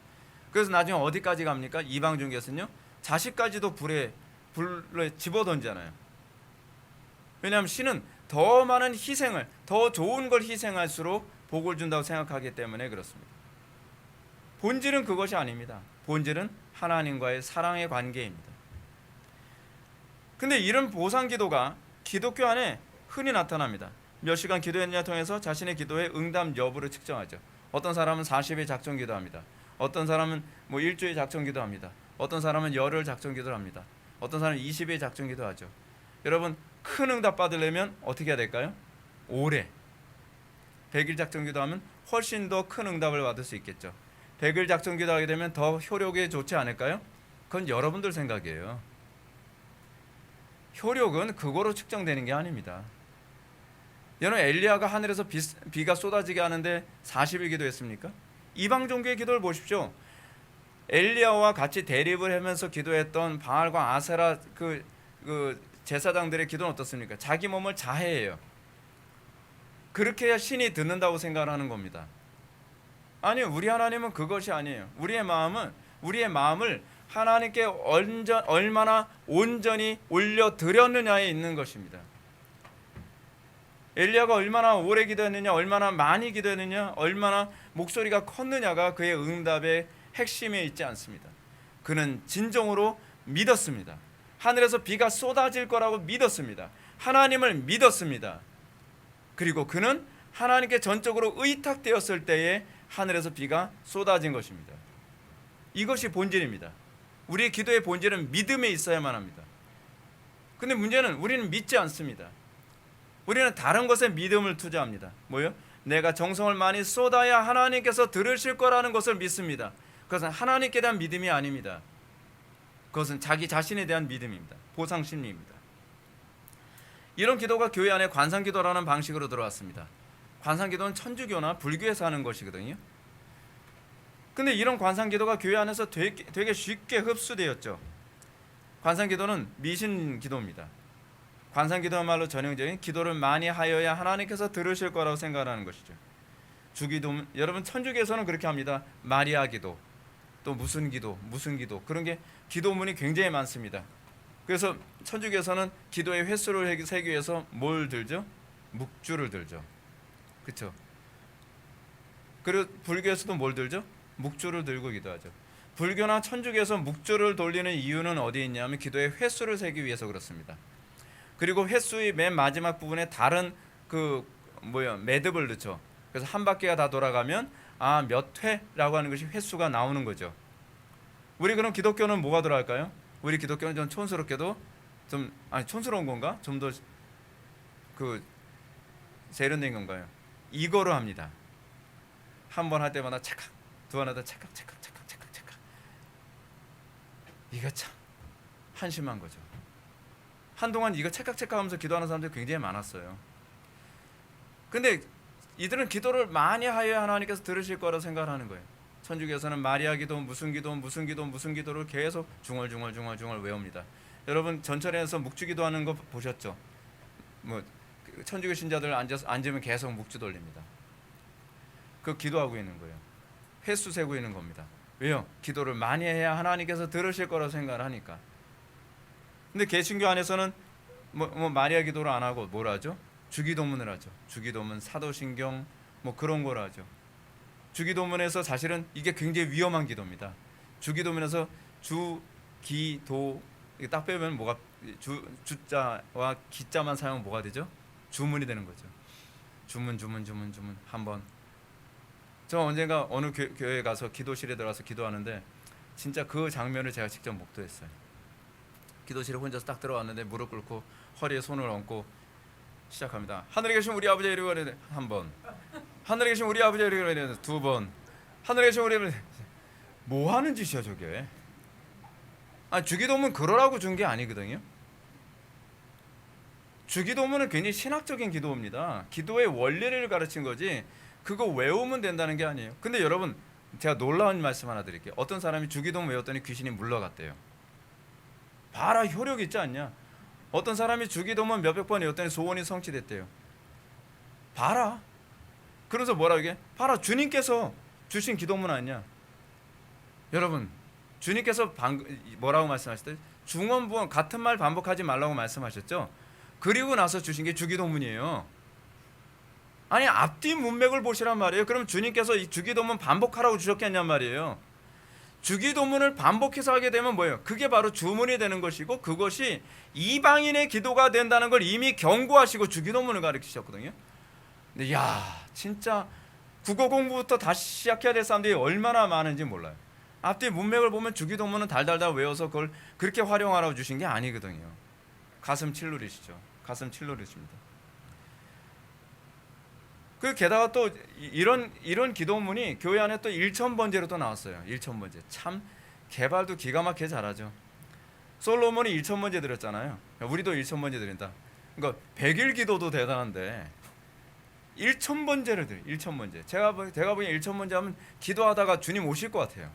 그래서 나중에 어디까지 갑니까? 이방중에서는요, 자식까지도 불에 집어던지잖아요. 왜냐하면 신은 더 많은 희생을, 더 좋은 걸 희생할수록 복을 준다고 생각하기 때문에 그렇습니다. 본질은 그것이 아닙니다. 본질은 하나님과의 사랑의 관계입니다. 근데 이런 보상 기도가 기독교 안에 흔히 나타납니다. 몇 시간 기도했냐 통해서 자신의 기도의 응답 여부를 측정하죠. 어떤 사람은 40일 작정 기도합니다. 어떤 사람은 일주일 작정 기도합니다. 어떤 사람은 열흘 작정 기도를 합니다. 어떤 사람은 20일 작정 기도하죠. 여러분, 큰 응답 받으려면 어떻게 해야 될까요? 오래. 100일 작정 기도하면 훨씬 더 큰 응답을 받을 수 있겠죠. 100일 작정 기도하게 되면 더 효력이 좋지 않을까요? 그건 여러분들 생각이에요. 효력은 그거로 측정되는 게 아닙니다. 여러분, 엘리야가 하늘에서 비가 쏟아지게 하는데 40일 기도했습니까? 이방 종교의 기도를 보십시오. 엘리야와 같이 대립을 하면서 기도했던 바알과 아세라 그 제사장들의 기도는 어떻습니까? 자기 몸을 자해해요. 그렇게 해야 신이 듣는다고 생각하는 겁니다. 아니요, 우리 하나님은 그것이 아니에요. 우리의 마음을 하나님께 얼마나 온전히 올려드렸느냐에 있는 것입니다. 엘리야가 얼마나 오래 기도했느냐, 얼마나 많이 기도했느냐, 얼마나 목소리가 컸느냐가 그의 응답의 핵심에 있지 않습니다. 그는 진정으로 믿었습니다. 하늘에서 비가 쏟아질 거라고 믿었습니다. 하나님을 믿었습니다. 그리고 그는 하나님께 전적으로 의탁되었을 때에 하늘에서 비가 쏟아진 것입니다. 이것이 본질입니다. 우리의 기도의 본질은 믿음에 있어야만 합니다. 근데 문제는 우리는 믿지 않습니다. 우리는 다른 것에 믿음을 투자합니다. 뭐요? 내가 정성을 많이 쏟아야 하나님께서 들으실 거라는 것을 믿습니다. 그것은 하나님께 대한 믿음이 아닙니다. 그것은 자기 자신에 대한 믿음입니다. 보상 심리입니다. 이런 기도가 교회 안에 관상기도라는 방식으로 들어왔습니다. 관상기도는 천주교나 불교에서 하는 것이거든요. 근데 이런 관상기도가 교회 안에서 되게 쉽게 흡수되었죠. 관상기도는 미신기도입니다. 관상기도야말로 전형적인 기도를 많이 하여야 하나님께서 들으실 거라고 생각하는 것이죠. 주기도, 여러분 천주교에서는 그렇게 합니다. 마리아 기도, 또 무슨 기도 그런 게 기도문이 굉장히 많습니다. 그래서 천주교에서는 기도의 횟수를 세기 위해서 뭘 들죠? 묵주를 들죠. 그렇죠? 그리고 불교에서도 뭘 들죠? 묵주를 들고 기도하죠. 불교나 천주교에서 묵주를 돌리는 이유는 어디에 있냐면 기도의 횟수를 세기 위해서 그렇습니다. 그리고 횟수의 맨 마지막 부분에 다른 매듭을 넣죠. 그래서 한 바퀴가 다 돌아가면 몇 회라고 하는 것이 횟수가 나오는 거죠. 우리 그럼 기독교는 뭐가 들어갈까요? 우리 기독교는 좀 촌스럽게도 촌스러운 건가? 좀 더 세련된 건가요? 이거로 합니다. 한 번 할 때마다 착각, 두 번 하다 착각. 이거 참 한심한 거죠. 한동안 이거 착각하면서 기도하는 사람들이 굉장히 많았어요. 근데 이들은 기도를 많이 하여야 하나님께서 들으실 거라고 생각하는 거예요. 천주교에서는 마리아 기도, 무슨 기도를 계속 중얼 외웁니다. 여러분 전철에서 묵주 기도하는 거 보셨죠? 천주교 신자들 앉으면 계속 묵주 돌립니다. 그 기도하고 있는 거예요. 횟수 세고 있는 겁니다. 왜요? 기도를 많이 해야 하나님께서 들으실 거라고 생각을 하니까. 근데 개신교 안에서는 마리아 기도를 안 하고 뭘 하죠? 주기도문을 하죠. 주기도문, 사도신경 그런 걸 하죠. 주기도문에서 사실은 이게 굉장히 위험한 기도입니다. 주기도문에서 주기도 딱 빼면 뭐가 주자와 기자만 사용하면 뭐가 되죠? 주문이 되는 거죠. 주문 한번. 저 언젠가 어느 교회에 가서 기도실에 들어가서 기도하는데 진짜 그 장면을 제가 직접 목도했어요. 기도실에 혼자서 딱 들어왔는데 무릎 꿇고 허리에 손을 얹고 시작합니다. 하늘에 계신 우리 아버지 이름으로 한 번, 하늘에 계신 우리 아버지 이름으로 두 번, 하늘에 계신 우리 아버지. 뭐 하는 짓이야 저게? 주기도문 그러라고 준 게 아니거든요. 주기도문은 굉장히 신학적인 기도입니다. 기도의 원리를 가르친 거지 그거 외우면 된다는 게 아니에요. 근데 여러분 제가 놀라운 말씀 하나 드릴게요. 어떤 사람이 주기도문 외웠더니 귀신이 물러갔대요. 봐라, 효력 있지 않냐? 어떤 사람이 주기도문 몇백 번 외웠더니 소원이 성취됐대요. 봐라. 그래서 뭐라 이게? 봐라, 주님께서 주신 기도문 아니냐? 여러분, 주님께서 뭐라고 말씀하셨대? 중원부원 같은 말 반복하지 말라고 말씀하셨죠? 그리고 나서 주신 게 주기도문이에요. 아니, 앞뒤 문맥을 보시란 말이에요. 그럼 주님께서 이 주기도문 반복하라고 주셨겠냔 말이에요. 주기도문을 반복해서 하게 되면 뭐예요? 그게 바로 주문이 되는 것이고, 그것이 이방인의 기도가 된다는 걸 이미 경고하시고 주기도문을 가르치셨거든요. 근데 야, 진짜 국어 공부부터 다시 시작해야 될 사람들이 얼마나 많은지 몰라요. 앞뒤 문맥을 보면 주기도문은 달달달 외워서 그걸 그렇게 활용하라고 주신 게 아니거든요. 가슴 칠누리시죠. 가슴 칠누리십니다. 그 게다가 또 이런 기도문이 교회 안에 또 1000번제로 또 나왔어요. 1000번제. 참 개발도 기가 막히게 잘하죠. 솔로몬이 1000번제 드렸잖아요. 우리도 1000번제 드린다. 그러니까 100일 기도도 대단한데 1000번제를 드려요. 1000번제. 제가 보기엔 1000번제 하면 기도하다가 주님 오실 것 같아요.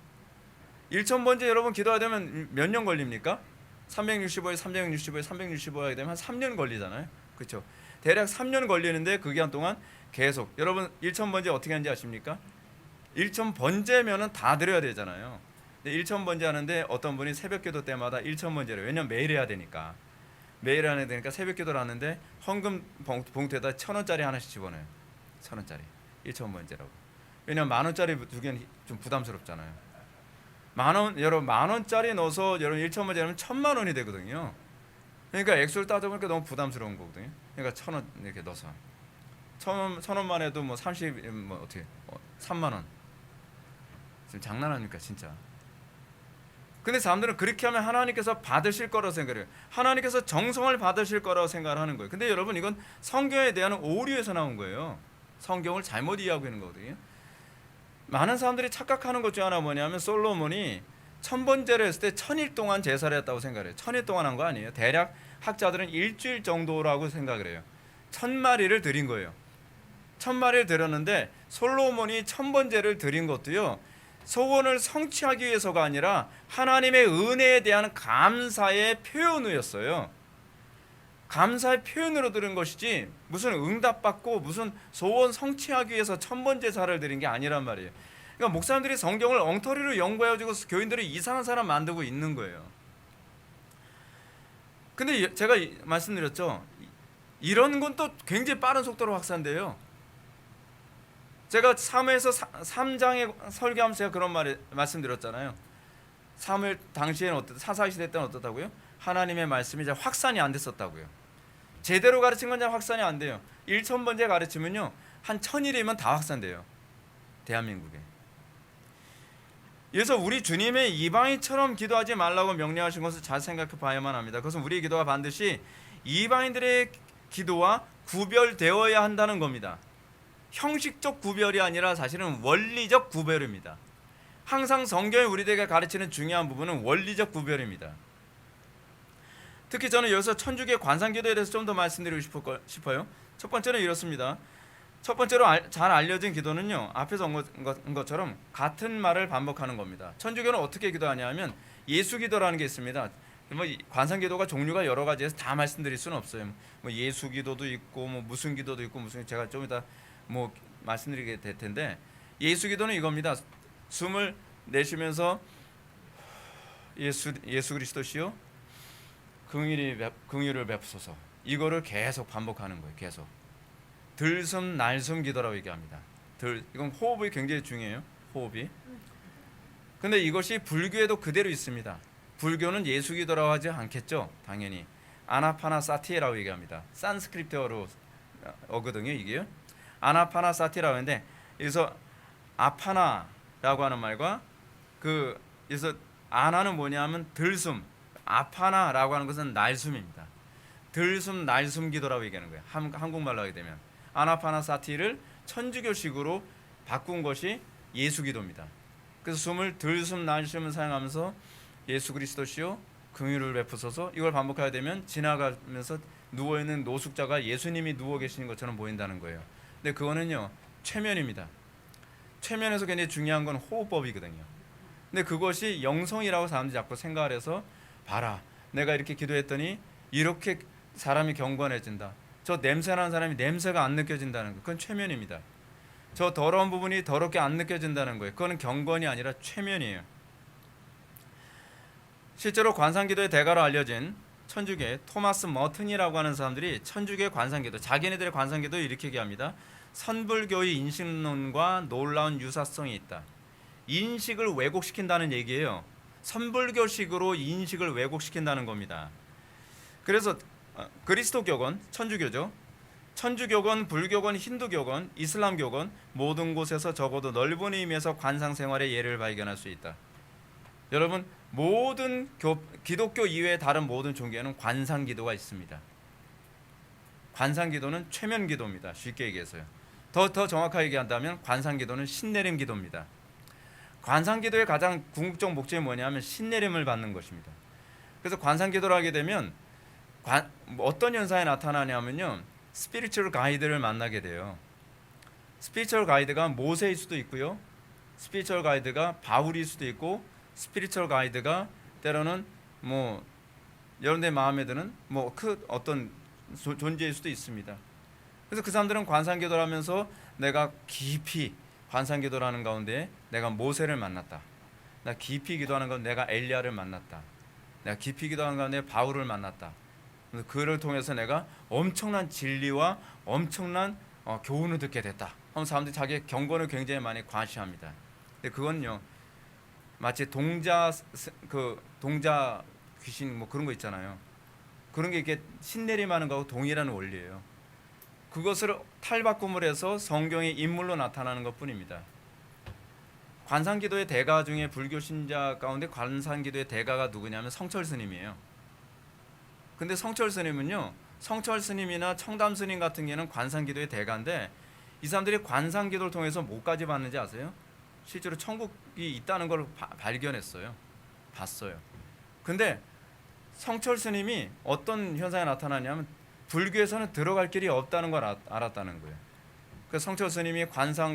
1000번제 여러분 기도하려면 몇 년 걸립니까? 365에 365에 365 하게 되면 한 3년 걸리잖아요. 그렇죠? 대략 3년 걸리는데 그 기간 동안 계속 여러분 1000번제 어떻게 하는지 아십니까? 1000번제면은 다 드려야 되잖아요. 근데 1000번제 하는데 어떤 분이 새벽기도 때마다 1000번제를, 왜냐면 매일 해야 되니까 매일 해야 되니까 새벽기도를 하는데 헌금 봉투에다 1000원짜리 하나씩 집어넣어요. 1000원짜리 1000번제라고. 왜냐면 10,000원짜리 두 개는 좀 부담스럽잖아요. 여러분 10,000원짜리 넣어서 여러분 1000번제 하면 1000만 원이 되거든요. 그러니까 액수를 따져보니까 너무 부담스러운 거거든요. 그러니까 1000원 이렇게 넣어서 1,000원만 해도 뭐 3만 원. 지금 장난합니까 진짜? 근데 사람들은 그렇게 하면 하나님께서 받으실 거라고 생각해요. 하나님께서 정성을 받으실 거라고 생각을 하는 거예요. 근데 여러분 이건 성경에 대한 오류에서 나온 거예요. 성경을 잘못 이해하고 있는 거거든요. 많은 사람들이 착각하는 것 중 하나 뭐냐면 솔로몬이 1000번제를 했을 때 1000일 동안 제사를 했다고 생각해요. 1000일 동안 한 거 아니에요. 대략 학자들은 일주일 정도라고 생각을 해요. 1000마리를 드린 거예요. 1000마리를 드렸는데 솔로몬이 1000번제를 드린 것도요, 소원을 성취하기 위해서가 아니라 하나님의 은혜에 대한 감사의 표현이었어요. 감사의 표현으로 드린 것이지 무슨 응답받고 무슨 소원 성취하기 위해서 1000번제사를 드린 게 아니란 말이에요. 그러니까 목사님들이 성경을 엉터리로 연구해가지고 교인들이 이상한 사람 만들고 있는 거예요. 근데 제가 말씀드렸죠, 이런 건 또 굉장히 빠른 속도로 확산돼요. 제가 사무엘서 3장에 설교하면서 제가 그런 말씀드렸잖아요. 사무엘 당시에는 사사기 시대 때는 어떻다고요? 하나님의 말씀이 이제 확산이 안 됐었다고요. 제대로 가르친 건 확산이 안 돼요. 1000번째 가르치면요, 한 1000일이면 다 확산돼요. 대한민국에. 그래서 우리 주님의 이방인처럼 기도하지 말라고 명령하신 것을 잘 생각해 봐야만 합니다. 그것은 우리의 기도가 반드시 이방인들의 기도와 구별되어야 한다는 겁니다. 형식적 구별이 아니라 사실은 원리적 구별입니다. 항상 성경이 우리들에게 가르치는 중요한 부분은 원리적 구별입니다. 특히 저는 여기서 천주교 관상기도에 대해서 좀 더 말씀드리고 싶어요. 첫 번째는 이렇습니다. 첫 번째로 잘 알려진 기도는요, 앞에서 온 것처럼 같은 말을 반복하는 겁니다. 천주교는 어떻게 기도하냐면 예수기도라는 게 있습니다. 뭐 관상기도가 종류가 여러 가지에서 다 말씀드릴 수는 없어요. 뭐 예수기도도 있고 뭐 무슨 기도도 있고 무슨, 제가 좀 이따 뭐 말씀드리게 될 텐데, 예수기도는 이겁니다. 숨을 내쉬면서 예수 그리스도시요 긍휼을 베푸소서, 이거를 계속 반복하는 거예요. 계속 들숨 날숨 기도라고 얘기합니다. 이건 호흡이 굉장히 중요해요. 호흡이. 근데 이것이 불교에도 그대로 있습니다. 불교는 예수 기도라고 하지 않겠죠. 당연히 아나파나사티라고 얘기합니다. 산스크리트어로 어거든요. 이게요. 아나파나사티라고 하는데, 여기서 아파나라고 하는 말과 그래서 아나는 뭐냐면 들숨, 아파나라고 하는 것은 날숨입니다. 들숨 날숨 기도라고 얘기하는 거예요. 한국말로 하게 되면 아나파나사티를 천주교식으로 바꾼 것이 예수 기도입니다. 그래서 숨을 들숨 날숨을 사용하면서 예수 그리스도시요 긍휼을 베푸소서, 이걸 반복하게 되면 지나가면서 누워있는 노숙자가 예수님이 누워 계시는 것처럼 보인다는 거예요. 근데 그거는요 최면입니다. 최면에서 굉장히 중요한 건 호흡법이거든요. 근데 그것이 영성이라고 사람들이 자꾸 생각을 해서, 봐라 내가 이렇게 기도했더니 이렇게 사람이 경건해진다. 저 냄새나는 사람이 냄새가 안 느껴진다는 거, 그건 최면입니다. 저 더러운 부분이 더럽게 안 느껴진다는 거예요. 그거는 경건이 아니라 최면이에요. 실제로 관상기도의 대가로 알려진 천주교 토마스 머튼이라고 하는 사람들이 천주교의 관상기도, 자기네들의 관상기도 이렇게 얘기합니다. 선불교의 인식론과 놀라운 유사성이 있다. 인식을 왜곡시킨다는 얘기예요. 선불교식으로 인식을 왜곡시킨다는 겁니다. 그래서 그리스도교건, 천주교죠. 천주교건, 불교건, 힌두교건, 이슬람교건 모든 곳에서 적어도 넓은 의미에서 관상생활의 예를 발견할 수 있다. 여러분, 모든 기독교 이외의 다른 모든 종교에는 관상기도가 있습니다. 관상기도는 최면기도입니다. 쉽게 얘기해서요. 더 정확하게 얘기한다면 관상기도는 신내림기도입니다. 관상기도의 가장 궁극적 목적이 뭐냐면 신내림을 받는 것입니다. 그래서 관상기도를 하게 되면 어떤 현상이 나타나냐면요, 스피리추얼 가이드를 만나게 돼요. 스피리추얼 가이드가 모세일 수도 있고요, 스피리추얼 가이드가 바울일 수도 있고, 스피리추얼 가이드가 때로는 뭐 여러분의 마음에 드는 뭐 어떤 존재일 수도 있습니다. 그래서 그 사람들은 관상기도를 하면서 내가 깊이 관상기도라는 가운데 내가 모세를 만났다, 나 깊이 기도하는 건 내가 엘리야를 만났다, 내가 깊이 기도하는 가운데 바울을 만났다, 그를 통해서 내가 엄청난 진리와 엄청난 교훈을 듣게 됐다 하면 사람들이 자기의 경건을 굉장히 많이 과시합니다. 근데 그건요, 마치 동자 귀신 뭐 그런 거 있잖아요. 그런 게 이렇게 신내림하는 거하고 동일한 원리예요. 그것을 탈바꿈을 해서 성경의 인물로 나타나는 것뿐입니다. 관상기도의 대가 중에 불교 신자 가운데 관상기도의 대가가 누구냐면 성철 스님이에요. 근데 성철 스님은요, 성철 스님이나 청담 스님 같은 경우는 관상기도의 대가인데 이 사람들이 관상기도를 통해서 뭐까지 받는지 아세요? 실제로 천국이 있다는 걸 발견했어요. 봤어요. 근데 성철 스님이 어떤 현상이 나타나냐면 불교에서는 들어갈 길이 없다는 걸 알았다는 거예요. 그래서 성철 스님이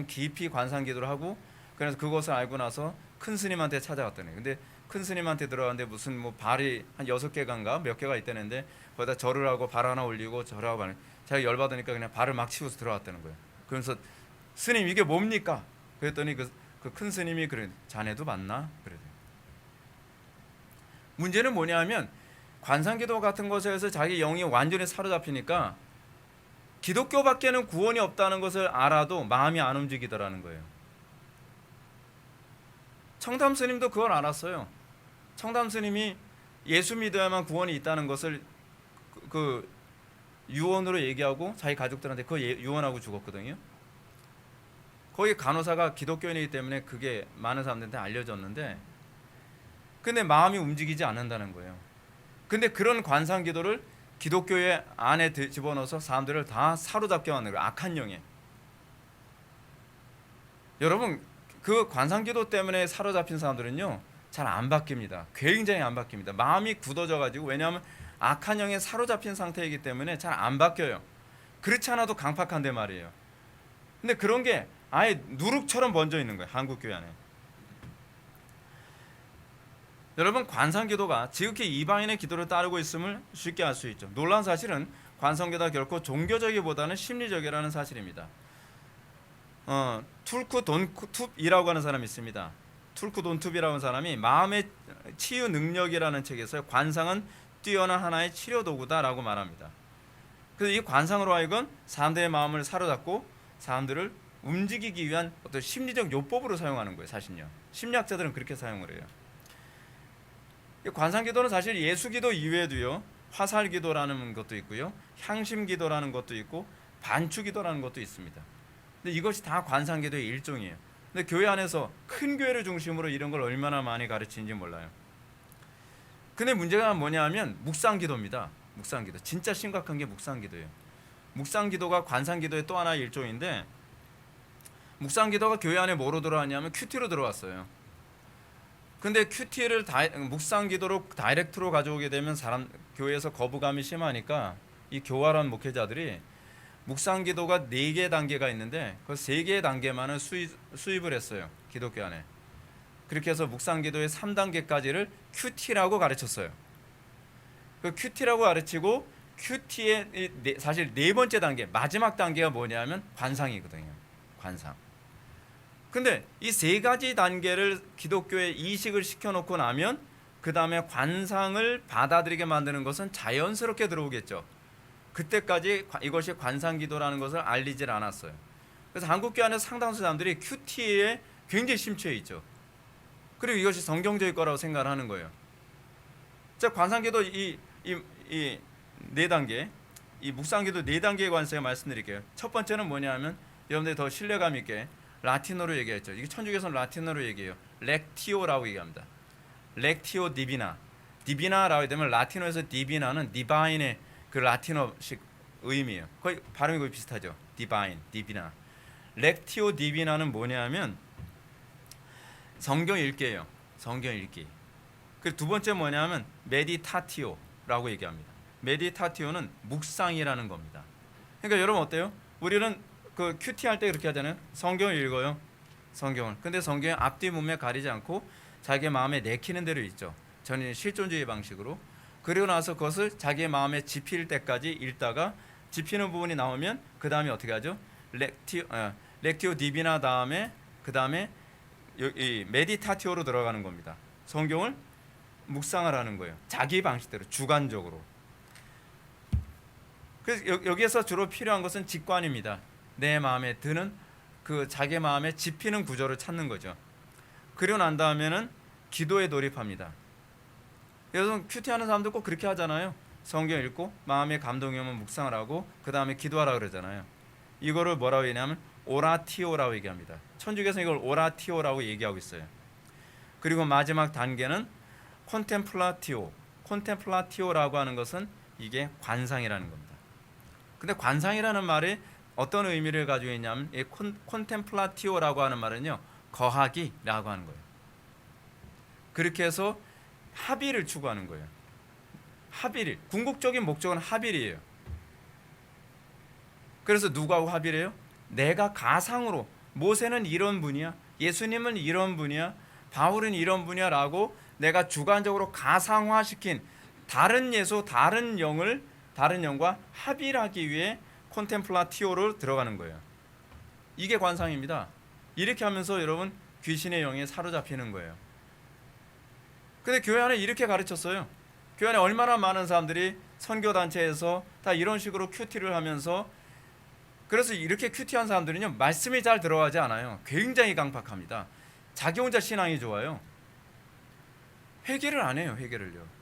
깊이 관상기도를 하고, 그래서 그것을 알고 나서 큰 스님한테 찾아갔다는 거예요. 근데 큰 스님한테 들어갔는데 무슨 뭐 발이 한 6개가인가 몇 개가 있다는데 거기다 절을 하고 발 하나 올리고 절하고 하는, 자기가 열받으니까 그냥 발을 막 치고서 들어갔다는 거예요. 그래서 스님 이게 뭡니까? 그랬더니 그 큰 스님이 그래, 자네도 맞나? 그래요. 문제는 뭐냐면 관상기도 같은 것에서 자기 영이 완전히 사로잡히니까 기독교밖에는 구원이 없다는 것을 알아도 마음이 안 움직이더라는 거예요. 청담 스님도 그걸 알았어요. 청담 스님이 예수 믿어야만 구원이 있다는 것을 그 유언으로 얘기하고 자기 가족들한테 그거 유언하고 죽었거든요. 거기 간호사가 기독교인이기 때문에 그게 많은 사람들한테 알려졌는데, 근데 마음이 움직이지 않는다는 거예요. 근데 그런 관상기도를 기독교의 안에 집어넣어서 사람들을 다 사로잡게 만드는 거예요. 악한 영에. 여러분, 그 관상기도 때문에 사로잡힌 사람들은요, 잘 안 바뀝니다. 굉장히 안 바뀝니다. 마음이 굳어져 가지고, 왜냐하면 악한 영에 사로잡힌 상태이기 때문에 잘 안 바뀌어요. 그렇지 않아도 강팍한데 말이에요. 근데 그런 게 아예 누룩처럼 번져 있는 거예요, 한국 교회 안에. 여러분, 관상기도가 지극히 이방인의 기도를 따르고 있음을 쉽게 알 수 있죠. 놀라운 사실은 관상기도가 결코 종교적이보다는 심리적이라는 사실입니다. 툴크 돈투브이라고 하는 사람이 있습니다. 툴크 돈투브이라고 하는 사람이 마음의 치유 능력이라는 책에서 관상은 뛰어난 하나의 치료 도구다라고 말합니다. 그래서 이 관상으로 하여금 사람들의 마음을 사로잡고 사람들을 움직이기 위한 어떤 심리적 요법으로 사용하는 거예요. 사실요. 심리학자들은 그렇게 사용을 해요. 관상기도는 사실 예수기도 이외에도요, 화살기도라는 것도 있고요, 향심기도라는 것도 있고 반추기도라는 것도 있습니다. 근데 이것이 다 관상기도의 일종이에요. 근데 교회 안에서 큰 교회를 중심으로 이런 걸 얼마나 많이 가르치는지 몰라요. 근데 문제가 뭐냐면 묵상기도입니다. 묵상기도. 진짜 심각한 게 묵상기도예요. 묵상기도가 관상기도의 또 하나의 일종인데, 묵상기도가 교회 안에 뭐로 들어왔냐면 큐티로 들어왔어요. 근데 큐티를 묵상기도로 다이렉트로 가져오게 되면 교회에서 거부감이 심하니까 이 교활한 목회자들이 묵상기도가 4개의 단계가 있는데 그 3개의 단계만을 수입을 했어요, 기독교 안에. 그렇게 해서 묵상기도의 3단계까지를 큐티라고 가르쳤어요. 그 큐티라고 가르치고 큐티의 사실 네 번째 단계, 마지막 단계가 뭐냐면 관상이거든요. 관상. 근데 이 세 가지 단계를 기독교에 이식을 시켜놓고 나면 그 다음에 관상을 받아들이게 만드는 것은 자연스럽게 들어오겠죠. 그때까지 이것이 관상기도라는 것을 알리질 않았어요. 그래서 한국교회 안에 상당수 사람들이 큐티에 굉장히 심취해 있죠. 그리고 이것이 성경적일 거라고 생각을 하는 거예요. 자, 관상기도 이 네 단계, 이 묵상기도 네 단계에 관해서 말씀드릴게요. 첫 번째는 뭐냐면 여러분들이 더 신뢰감 있게 라틴어로 얘기했죠. 이게 천주교에서는 라틴어로 얘기해요. 렉티오라고 얘기합니다. 렉티오 디비나. 디비나라고 되면 라틴어에서 디비나는 디바인의 그 라틴어식 의미예요. 거의 발음이 거의 비슷하죠. 디바인, 디비나. 렉티오 디비나는 뭐냐면 성경 읽기예요. 성경 읽기. 그 두 번째 뭐냐면 메디타티오라고 얘기합니다. 메디타티오는 묵상이라는 겁니다. 그러니까 여러분 어때요? 우리는 그 큐티 할 때 그렇게 하잖아요. 성경을 읽어요. 성경을. 근데 성경은 앞뒤 문맥 가리지 않고 자기 마음에 내키는 대로 읽죠. 저는 실존주의 방식으로. 그리고 나서 그것을 자기 마음에 집힐 때까지 읽다가 집히는 부분이 나오면 그 다음에 어떻게 하죠? 렉티오 디비나 다음에 그 다음에 이 메디타티오로 들어가는 겁니다. 성경을 묵상을 하는 거예요. 자기 방식대로 주관적으로. 그래서 여기에서 주로 필요한 것은 직관입니다. 내 마음에 드는 그 자기 마음에 집히는 구조를 찾는 거죠. 그리고 난 다음에는 기도에 돌입합니다. 여러분 큐티하는 사람들 꼭 그렇게 하잖아요. 성경 읽고 마음에 감동이 오면 묵상을 하고 그 다음에 기도하라 그러잖아요. 이거를 뭐라고 얘기하면 오라티오라고 얘기합니다. 천주교에서 이걸 오라티오라고 얘기하고 있어요. 그리고 마지막 단계는 콘템플라티오. 콘템플라티오라고 하는 것은 이게 관상이라는 겁니다. 근데 관상이라는 말이 어떤 의미를 가지고 있냐면 이 콘템플라티오라고 하는 말은요, 거하기라고 하는 거예요. 그렇게 해서 합의를 추구하는 거예요. 합의를. 궁극적인 목적은 합의이에요. 그래서 누구하고 합의를 해요? 내가 가상으로 모세는 이런 분이야, 예수님은 이런 분이야, 바울은 이런 분이야 라고 내가 주관적으로 가상화시킨 다른 예수, 다른 영과 합의를 하기 위해 콘템플라티오로 들어가는 거예요. 이게 관상입니다. 이렇게 하면서 여러분 귀신의 영에 사로잡히는 거예요. 근데 교회 안에 이렇게 가르쳤어요. 교회 안에 얼마나 많은 사람들이 선교단체에서 다 이런 식으로 큐티를 하면서, 그래서 이렇게 큐티한 사람들은요, 말씀이 잘 들어가지 않아요. 굉장히 강팍합니다. 자기 혼자 신앙이 좋아요. 회개를 안 해요. 회개를요.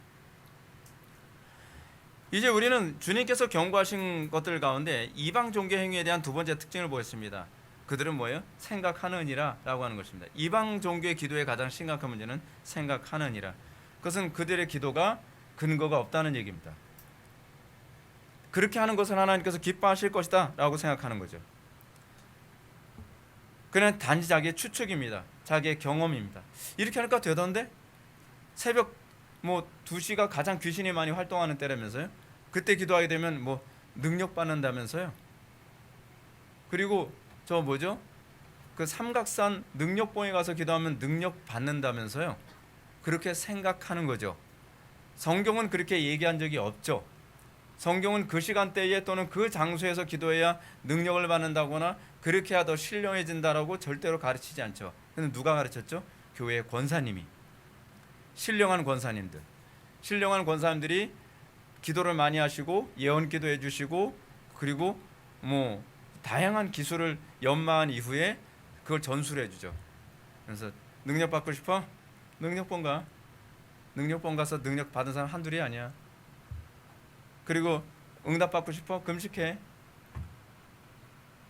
이제 우리는 주님께서 경고하신 것들 가운데 이방 종교 행위에 대한 두 번째 특징을 보였습니다. 그들은 뭐예요? 생각하느니라 라고 하는 것입니다. 이방 종교의 기도의 가장 심각한 문제는 생각하느니라. 그것은 그들의 기도가 근거가 없다는 얘기입니다. 그렇게 하는 것은 하나님께서 기뻐하실 것이다 라고 생각하는 거죠. 그냥 단지 자기의 추측입니다. 자기의 경험입니다. 이렇게 하니까 되던데? 새벽 2시가 가장 귀신이 많이 활동하는 때라면서요. 그때 기도하게 되면 능력 받는다면서요. 그리고 그 삼각산 능력봉에 가서 기도하면 능력 받는다면서요. 그렇게 생각하는 거죠. 성경은 그렇게 얘기한 적이 없죠. 성경은 그 시간대에 또는 그 장소에서 기도해야 능력을 받는다거나 그렇게 해야 더 신령해진다라고 절대로 가르치지 않죠. 근데 누가 가르쳤죠? 교회의 권사님이. 신령한 권사님들이 기도를 많이 하시고 예언 기도해 주시고, 그리고 다양한 기술을 연마한 이후에 그걸 전수를 해주죠. 그래서 능력 받고 싶어? 능력본 가서 능력 받은 사람 한둘이 아니야. 그리고 응답 받고 싶어? 금식해.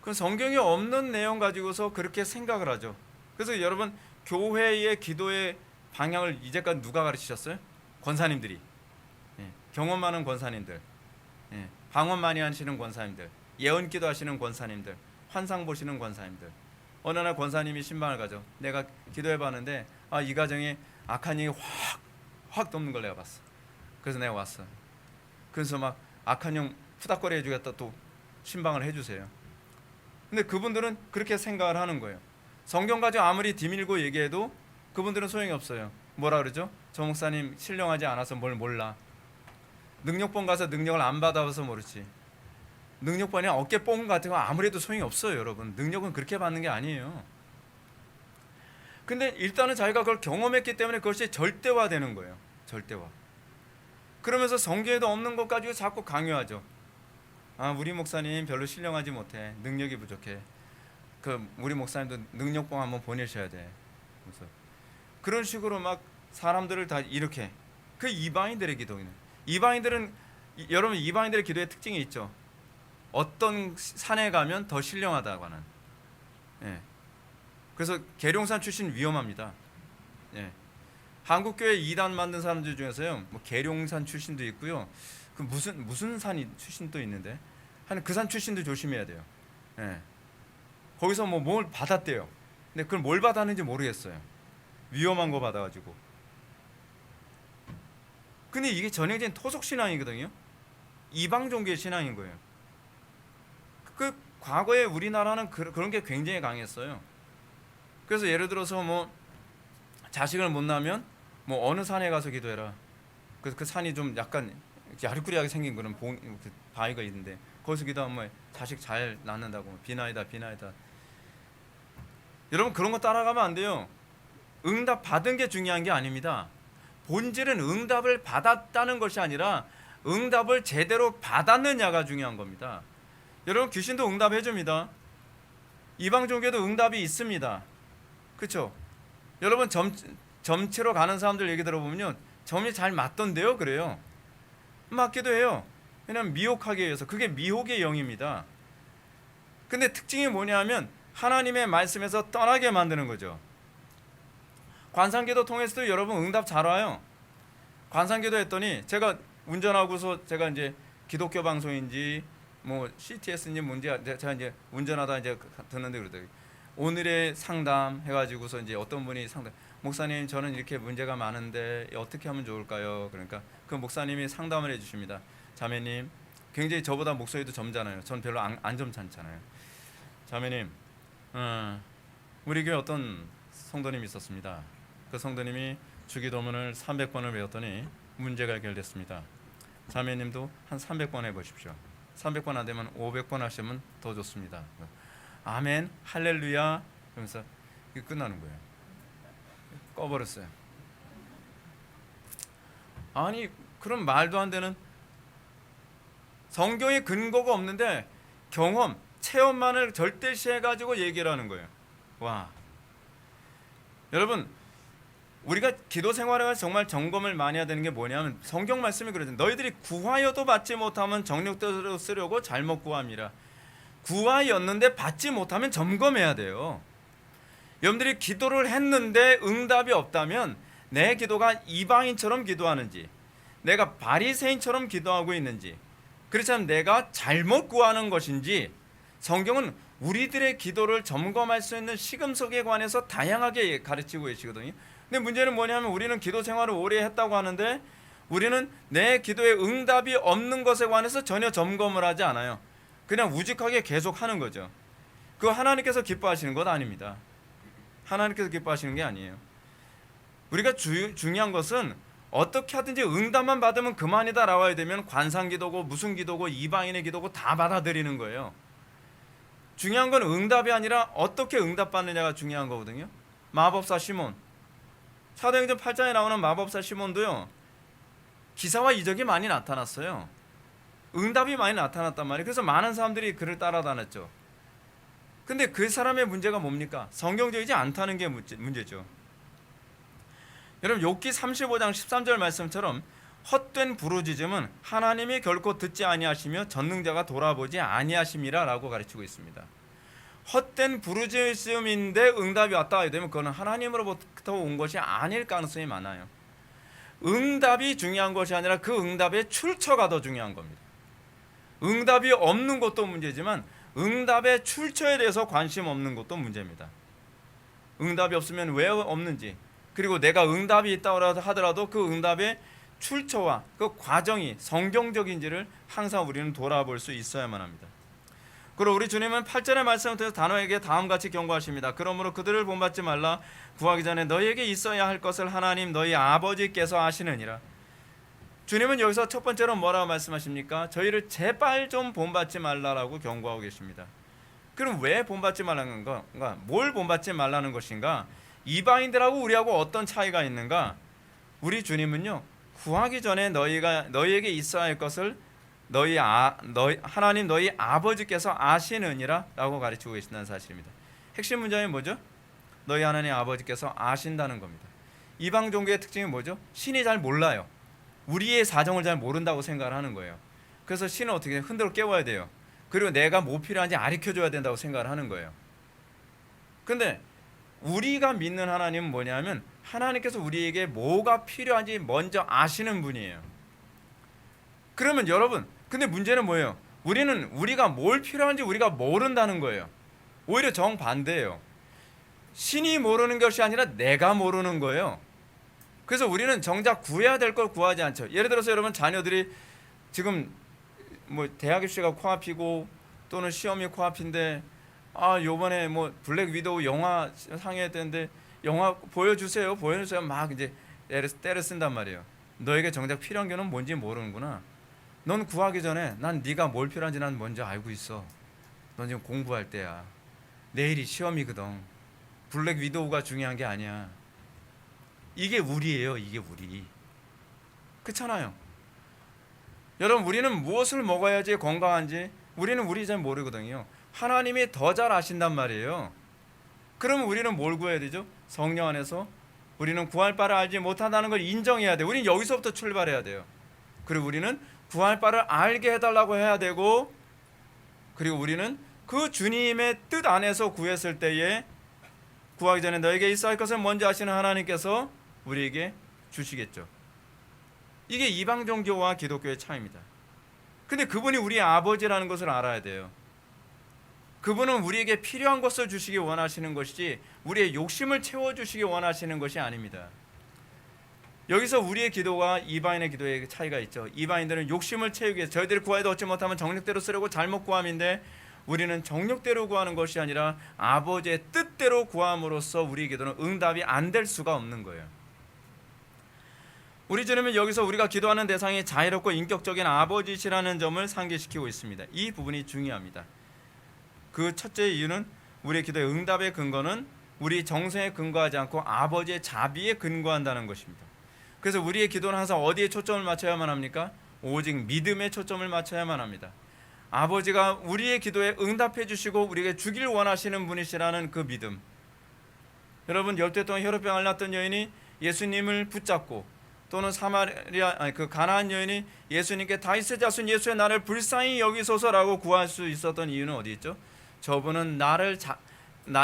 그 성경에 없는 내용 가지고서 그렇게 생각을 하죠. 그래서 여러분 교회의 기도의 방향을 이제까지 누가 가르치셨어요? 권사님들이. 경험 많은 권사님들, 방언 많이 하시는 권사님들, 예언 기도하시는 권사님들, 환상 보시는 권사님들. 어느 날 권사님이 신방을 가죠. 내가 기도해봤는데 이 가정에 악한 영이 확 덮는 걸 내가 봤어. 그래서 내가 왔어. 그래서 막 악한 영 후닥거리 해주겠다 또 신방을 해주세요. 근데 그분들은 그렇게 생각을 하는 거예요. 성경 가지고 아무리 뒤밀고 얘기해도 그분들은 소용이 없어요. 뭐라 그러죠? 저 목사님 신령하지 않아서 뭘 몰라. 능력본 가서 능력을 안 받아서 모르지. 능력본이 어깨뽕 같은 거 아무래도 소용이 없어요, 여러분. 능력은 그렇게 받는 게 아니에요. 근데 일단은 자기가 그걸 경험했기 때문에 그것이 절대화되는 거예요. 절대화. 그러면서 성경에도 없는 것 가지고 자꾸 강요하죠. 아, 우리 목사님 별로 신령하지 못해. 능력이 부족해. 우리 목사님도 능력봉 한번 보내셔야 돼. 그래서 그런 식으로 막 사람들을 다 이렇게 이방인들의 기도는 여러분 이방인들의 기도의 특징이 있죠. 어떤 산에 가면 더 신령하다고 하는. 예. 그래서 계룡산 출신 위험합니다. 예. 한국교회 2단 만든 사람들 중에서요, 뭐 계룡산 출신도 있고요. 그 무슨 산이 출신도 있는데, 그 산 출신도 조심해야 돼요. 예. 거기서 뭐 뭘 받았대요. 근데 그걸 뭘 받았는지 모르겠어요. 위험한 거 받아가지고. 근데 이게 전형적인 토속 신앙이거든요. 이방 종교의 신앙인 거예요. 과거에 우리나라는 그런 게 굉장히 강했어요. 그래서 예를 들어서 뭐 자식을 못 낳으면 뭐 어느 산에 가서 기도해라. 그래서 그 산이 좀 약간 야릇꾸리하게 생긴 그런 바위가 있는데 거기서 기도하면 뭐 자식 잘 낳는다고. 비나이다. 여러분 그런 거 따라가면 안 돼요. 응답 받은 게 중요한 게 아닙니다. 본질은 응답을 받았다는 것이 아니라 응답을 제대로 받았느냐가 중요한 겁니다. 여러분 귀신도 응답해 줍니다. 이방 종교도 응답이 있습니다. 그렇죠? 여러분 점치러 가는 사람들 얘기 들어보면요, 점이 잘 맞던데요, 그래요. 맞기도 해요. 왜냐하면 미혹하기 위해서. 그게 미혹의 영입니다. 근데 특징이 뭐냐면 하나님의 말씀에서 떠나게 만드는 거죠. 관상기도 통해서도 여러분 응답 잘 와요. 관상기도 했더니 제가 운전하고서 제가 이제 기독교 방송인지 뭐 CTS인지 뭔지 제가 이제 운전하다 이제 듣는데 그러더라고요. 오늘의 상담 해가지고서 이제 어떤 분이 목사님 저는 이렇게 문제가 많은데 어떻게 하면 좋을까요? 그러니까 그 목사님이 상담을 해주십니다. 자매님, 굉장히 저보다 목소리도 점잖아요. 전 별로 안 점잖잖아요. 자매님, 우리 교회 어떤 성도님이 있었습니다. 그 성도님이 주기도문을 300번을 외웠더니 문제가 해결됐습니다. 자매님도 한 300번 해보십시오. 300번 안 되면 500번 하시면 더 좋습니다. 아멘, 할렐루야 그러면서 이게 끝나는 거예요. 꺼버렸어요. 아니 그런 말도 안 되는, 성경에 근거가 없는데 경험, 체험만을 절대시해가지고 얘기를 하는 거예요. 와, 여러분 우리가 기도 생활에 정말 점검을 많이 해야 되는 게 뭐냐면 성경 말씀이 그러죠. 너희들이 구하여도 받지 못하면 정욕대로 쓰려고 잘못 구함이라. 구하였는데 받지 못하면 점검해야 돼요. 여러분들이 기도를 했는데 응답이 없다면 내 기도가 이방인처럼 기도하는지, 내가 바리새인처럼 기도하고 있는지, 그렇지 않으면 내가 잘못 구하는 것인지, 성경은 우리들의 기도를 점검할 수 있는 시금석에 관해서 다양하게 가르치고 계시거든요. 근데 문제는 뭐냐면 우리는 기도 생활을 오래 했다고 하는데 우리는 내 기도에 응답이 없는 것에 관해서 전혀 점검을 하지 않아요. 그냥 우직하게 계속 하는 거죠. 그거 하나님께서 기뻐하시는 것 아닙니다. 하나님께서 기뻐하시는 게 아니에요. 우리가 중요한 것은 어떻게 하든지 응답만 받으면 그만이다 나와야 되면 관상기도고 무슨 기도고 이방인의 기도고 다 받아들이는 거예요. 중요한 건 응답이 아니라 어떻게 응답받느냐가 중요한 거거든요. 마법사 시몬, 사도행전 8장에 나오는 마법사 시몬도요, 기사와 이적이 많이 나타났어요. 응답이 많이 나타났단 말이에요. 그래서 많은 사람들이 그를 따라다녔죠. 근데 그 사람의 문제가 뭡니까? 성경적이지 않다는 게 문제죠. 여러분 욥기 35장 13절 말씀처럼 헛된 부르짖음은 하나님이 결코 듣지 아니하시며 전능자가 돌아보지 아니하심이라 라고 가르치고 있습니다. 헛된 부르짖음인데 응답이 왔다 하게 되면 그거는 하나님으로부터 온 것이 아닐 가능성이 많아요. 응답이 중요한 것이 아니라 그 응답의 출처가 더 중요한 겁니다. 응답이 없는 것도 문제지만 응답의 출처에 대해서 관심 없는 것도 문제입니다. 응답이 없으면 왜 없는지, 그리고 내가 응답이 있다고 하더라도 그 응답의 출처와 그 과정이 성경적인지를 항상 우리는 돌아볼 수 있어야만 합니다. 그리고 우리 주님은 8절의 말씀을 통해서 단호에게 다음같이 경고하십니다. 그러므로 그들을 본받지 말라. 구하기 전에 너희에게 있어야 할 것을 하나님 너희 아버지께서 아시느니라. 주님은 여기서 첫 번째로 뭐라고 말씀하십니까? 저희를 제발 좀 본받지 말라라고 경고하고 계십니다. 그럼 왜 본받지 말라는 건가? 뭘 본받지 말라는 것인가? 이방인들하고 우리하고 어떤 차이가 있는가? 우리 주님은요, 구하기 전에 너희에게 있어야 할 것을 하나님 너희 아버지께서 아시느니라라고 가르치고 계신다는 사실입니다. 핵심 문장이 뭐죠? 너희 하나님 아버지께서 아신다는 겁니다. 이방 종교의 특징이 뭐죠? 신이 잘 몰라요. 우리의 사정을 잘 모른다고 생각을 하는 거예요. 그래서 신은 어떻게 흔들어 깨워야 돼요. 그리고 내가 뭐 필요한지 가르쳐줘야 된다고 생각을 하는 거예요. 근데 우리가 믿는 하나님은 뭐냐면 하나님께서 우리에게 뭐가 필요한지 먼저 아시는 분이에요. 그러면 여러분, 근데 문제는 뭐예요? 우리가 뭘 필요한지 우리가 모른다는 거예요. 오히려 정반대예요. 신이 모르는 것이 아니라 내가 모르는 거예요. 그래서 우리는 정작 구해야 될 걸 구하지 않죠. 예를 들어서 여러분 자녀들이 지금 뭐 대학 입시가 코앞이고 또는 시험이 코앞인데 요번에 뭐 블랙 위도우 영화 상映해야 되는데 영화 보여주세요 막 이제 때를 쓴단 말이에요. 너에게 정작 필요한 게 뭔지 모르는구나. 넌 구하기 전에 난 네가 뭘 필요한지 난 먼저 알고 있어. 넌 지금 공부할 때야. 내일이 시험이거든. 블랙 위도우가 중요한 게 아니야. 이게 우리예요. 이게 우리. 그렇잖아요. 여러분, 우리는 무엇을 먹어야지 건강한지 우리는 우리 잘 모르거든요. 하나님이 더 잘 아신단 말이에요. 그러면 우리는 뭘 구해야 되죠? 성령 안에서 우리는 구할 바를 알지 못한다는 걸 인정해야 돼요. 우리는 여기서부터 출발해야 돼요. 그리고 우리는 구할 바를 알게 해달라고 해야 되고, 그리고 우리는 그 주님의 뜻 안에서 구했을 때에 구하기 전에 너에게 있어야 할 것을 먼저 아시는 하나님께서 우리에게 주시겠죠. 이게 이방 종교와 기독교의 차이입니다. 근데 그분이 우리의 아버지라는 것을 알아야 돼요. 그분은 우리에게 필요한 것을 주시기 원하시는 것이지 우리의 욕심을 채워주시기 원하시는 것이 아닙니다. 여기서 우리의 기도와 이방인의 기도의 차이가 있죠. 이방인들은 욕심을 채우기 위해서 저희들이 구하여도 얻지 못하면 정력대로 쓰려고 잘못 구함인데, 우리는 정력대로 구하는 것이 아니라 아버지의 뜻대로 구함으로써 우리의 기도는 응답이 안 될 수가 없는 거예요. 우리 주님은 여기서 우리가 기도하는 대상이 자유롭고 인격적인 아버지시라는 점을 상기시키고 있습니다. 이 부분이 중요합니다. 그 첫째 이유는 우리의 기도의 응답의 근거는 우리 정성에 근거하지 않고 아버지의 자비에 근거한다는 것입니다. 그래서 우리의 기도는 항상 어디에 초점을 맞춰야만 합니까? 오직 믿음에 초점을 맞춰야만 합니다. 아버지가 우리의 기도에 응답해 주시고 우리에게 주길 원하시는 분이시라는 그 믿음. 여러분, 10대 동안 혈루병을 앓았던 여인이 예수님을 붙잡고, 또는 그 가나안 여인이 예수님께 다윗의 자손 예수의 나를 불쌍히 여기소서라고 구할 수 있었던 이유는 어디 있죠? 저분은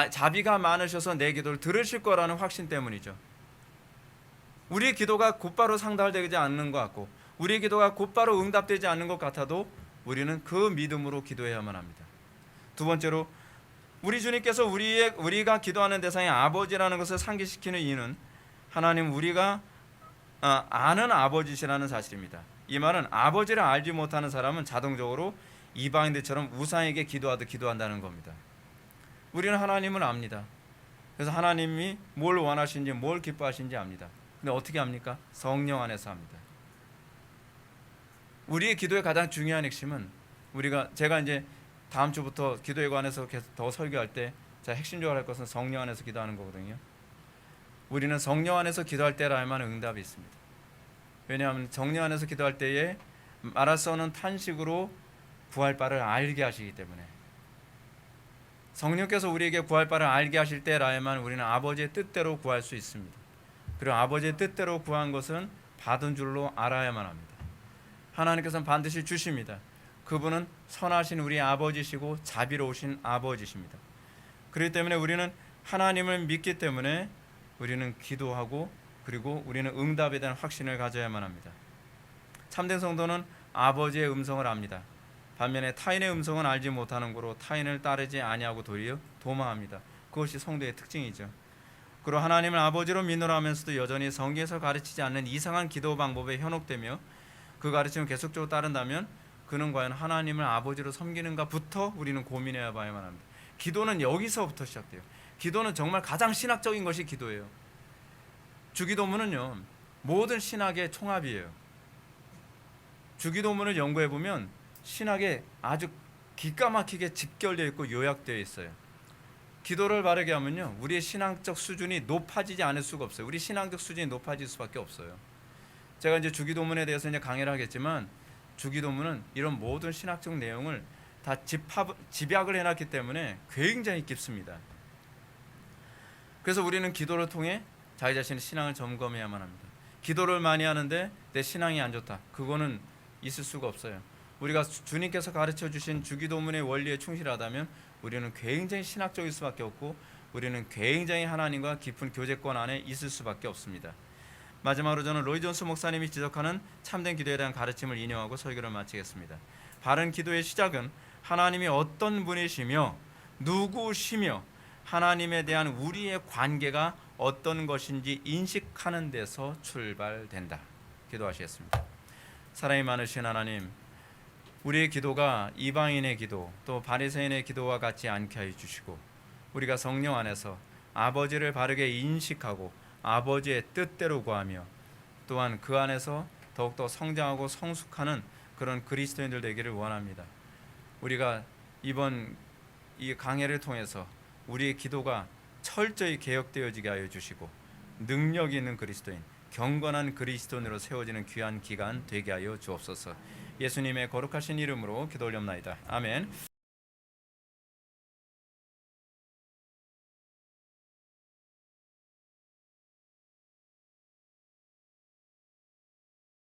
자비가 많으셔서 내 기도를 들으실 거라는 확신 때문이죠. 우리의 기도가 곧바로 상달되지 않는 것 같고 우리의 기도가 곧바로 응답되지 않는 것 같아도 우리는 그 믿음으로 기도해야만 합니다. 두 번째로, 우리 주님께서 우리가 기도하는 대상이 아버지라는 것을 상기시키는 이유는 하나님 우리가 아는 아버지시라는 사실입니다. 이 말은 아버지를 알지 못하는 사람은 자동적으로 이방인들처럼 우상에게 기도하듯 기도한다는 겁니다. 우리는 하나님을 압니다. 그래서 하나님이 뭘 원하시는지 뭘 기뻐하시는지 압니다. 근데 어떻게 합니까? 성령 안에서 합니다. 우리의 기도의 가장 중요한 핵심은 제가 이제 다음 주부터 기도에 관해서 계속 더 설교할 때 제가 핵심적으로 할 것은 성령 안에서 기도하는 거거든요. 우리는 성령 안에서 기도할 때라야만 응답이 있습니다. 왜냐하면 성령 안에서 기도할 때에 말할 수 없는 탄식으로 구할 바를 알게 하시기 때문에, 성령께서 우리에게 구할 바를 알게 하실 때라야만 우리는 아버지의 뜻대로 구할 수 있습니다. 그리고 아버지의 뜻대로 구한 것은 받은 줄로 알아야만 합니다. 하나님께서는 반드시 주십니다. 그분은 선하신 우리 아버지시고 자비로우신 아버지십니다. 그렇기 때문에 우리는 하나님을 믿기 때문에 우리는 기도하고, 그리고 우리는 응답에 대한 확신을 가져야만 합니다. 참된 성도는 아버지의 음성을 압니다. 반면에 타인의 음성은 알지 못하는 거로 타인을 따르지 아니하고 도리어 도망합니다. 그것이 성도의 특징이죠. 그리고 하나님을 아버지로 믿노라 하면서도 여전히 성경에서 가르치지 않는 이상한 기도 방법에 현혹되며 그 가르침을 계속적으로 따른다면 그는 과연 하나님을 아버지로 섬기는가부터 우리는 고민해야 봐야만 합니다. 기도는 여기서부터 시작돼요. 기도는 정말 가장 신학적인 것이 기도예요. 주기도문은요, 모든 신학의 총합이에요. 주기도문을 연구해 보면 신학에 아주 기가 막히게 집결되어 있고 요약되어 있어요. 기도를 바르게 하면요, 우리의 신앙적 수준이 높아지지 않을 수가 없어요. 우리 신앙적 수준이 높아질 수밖에 없어요. 제가 이제 주기도문에 대해서 이제 강의를 하겠지만, 주기도문은 이런 모든 신학적 내용을 다 집약을 해놨기 때문에 굉장히 깊습니다. 그래서 우리는 기도를 통해 자기 자신의 신앙을 점검해야만 합니다. 기도를 많이 하는데 내 신앙이 안 좋다, 그거는 있을 수가 없어요. 우리가 주님께서 가르쳐 주신 주기도문의 원리에 충실하다면 우리는 굉장히 신학적일 수밖에 없고, 우리는 굉장히 하나님과 깊은 교제권 안에 있을 수밖에 없습니다. 마지막으로 저는 로이 존스 목사님이 지적하는 참된 기도에 대한 가르침을 인용하고 설교를 마치겠습니다. 바른 기도의 시작은 하나님이 어떤 분이시며 누구시며 하나님에 대한 우리의 관계가 어떤 것인지 인식하는 데서 출발된다. 기도하시겠습니다. 사랑이 많으신 하나님, 우리의 기도가 이방인의 기도 또 바리새인의 기도와 같지 않게 하여 주시고, 우리가 성령 안에서 아버지를 바르게 인식하고 아버지의 뜻대로 구하며 또한 그 안에서 더욱더 성장하고 성숙하는 그런 그리스도인들 되기를 원합니다. 우리가 이번 이 강해를 통해서 우리의 기도가 철저히 개혁되어지게 하여 주시고, 능력 있는 그리스도인, 경건한 그리스도인으로 세워지는 귀한 기간 되게 하여 주옵소서. 예수님의 거룩하신 이름으로 기도 올렵나이다. 아멘.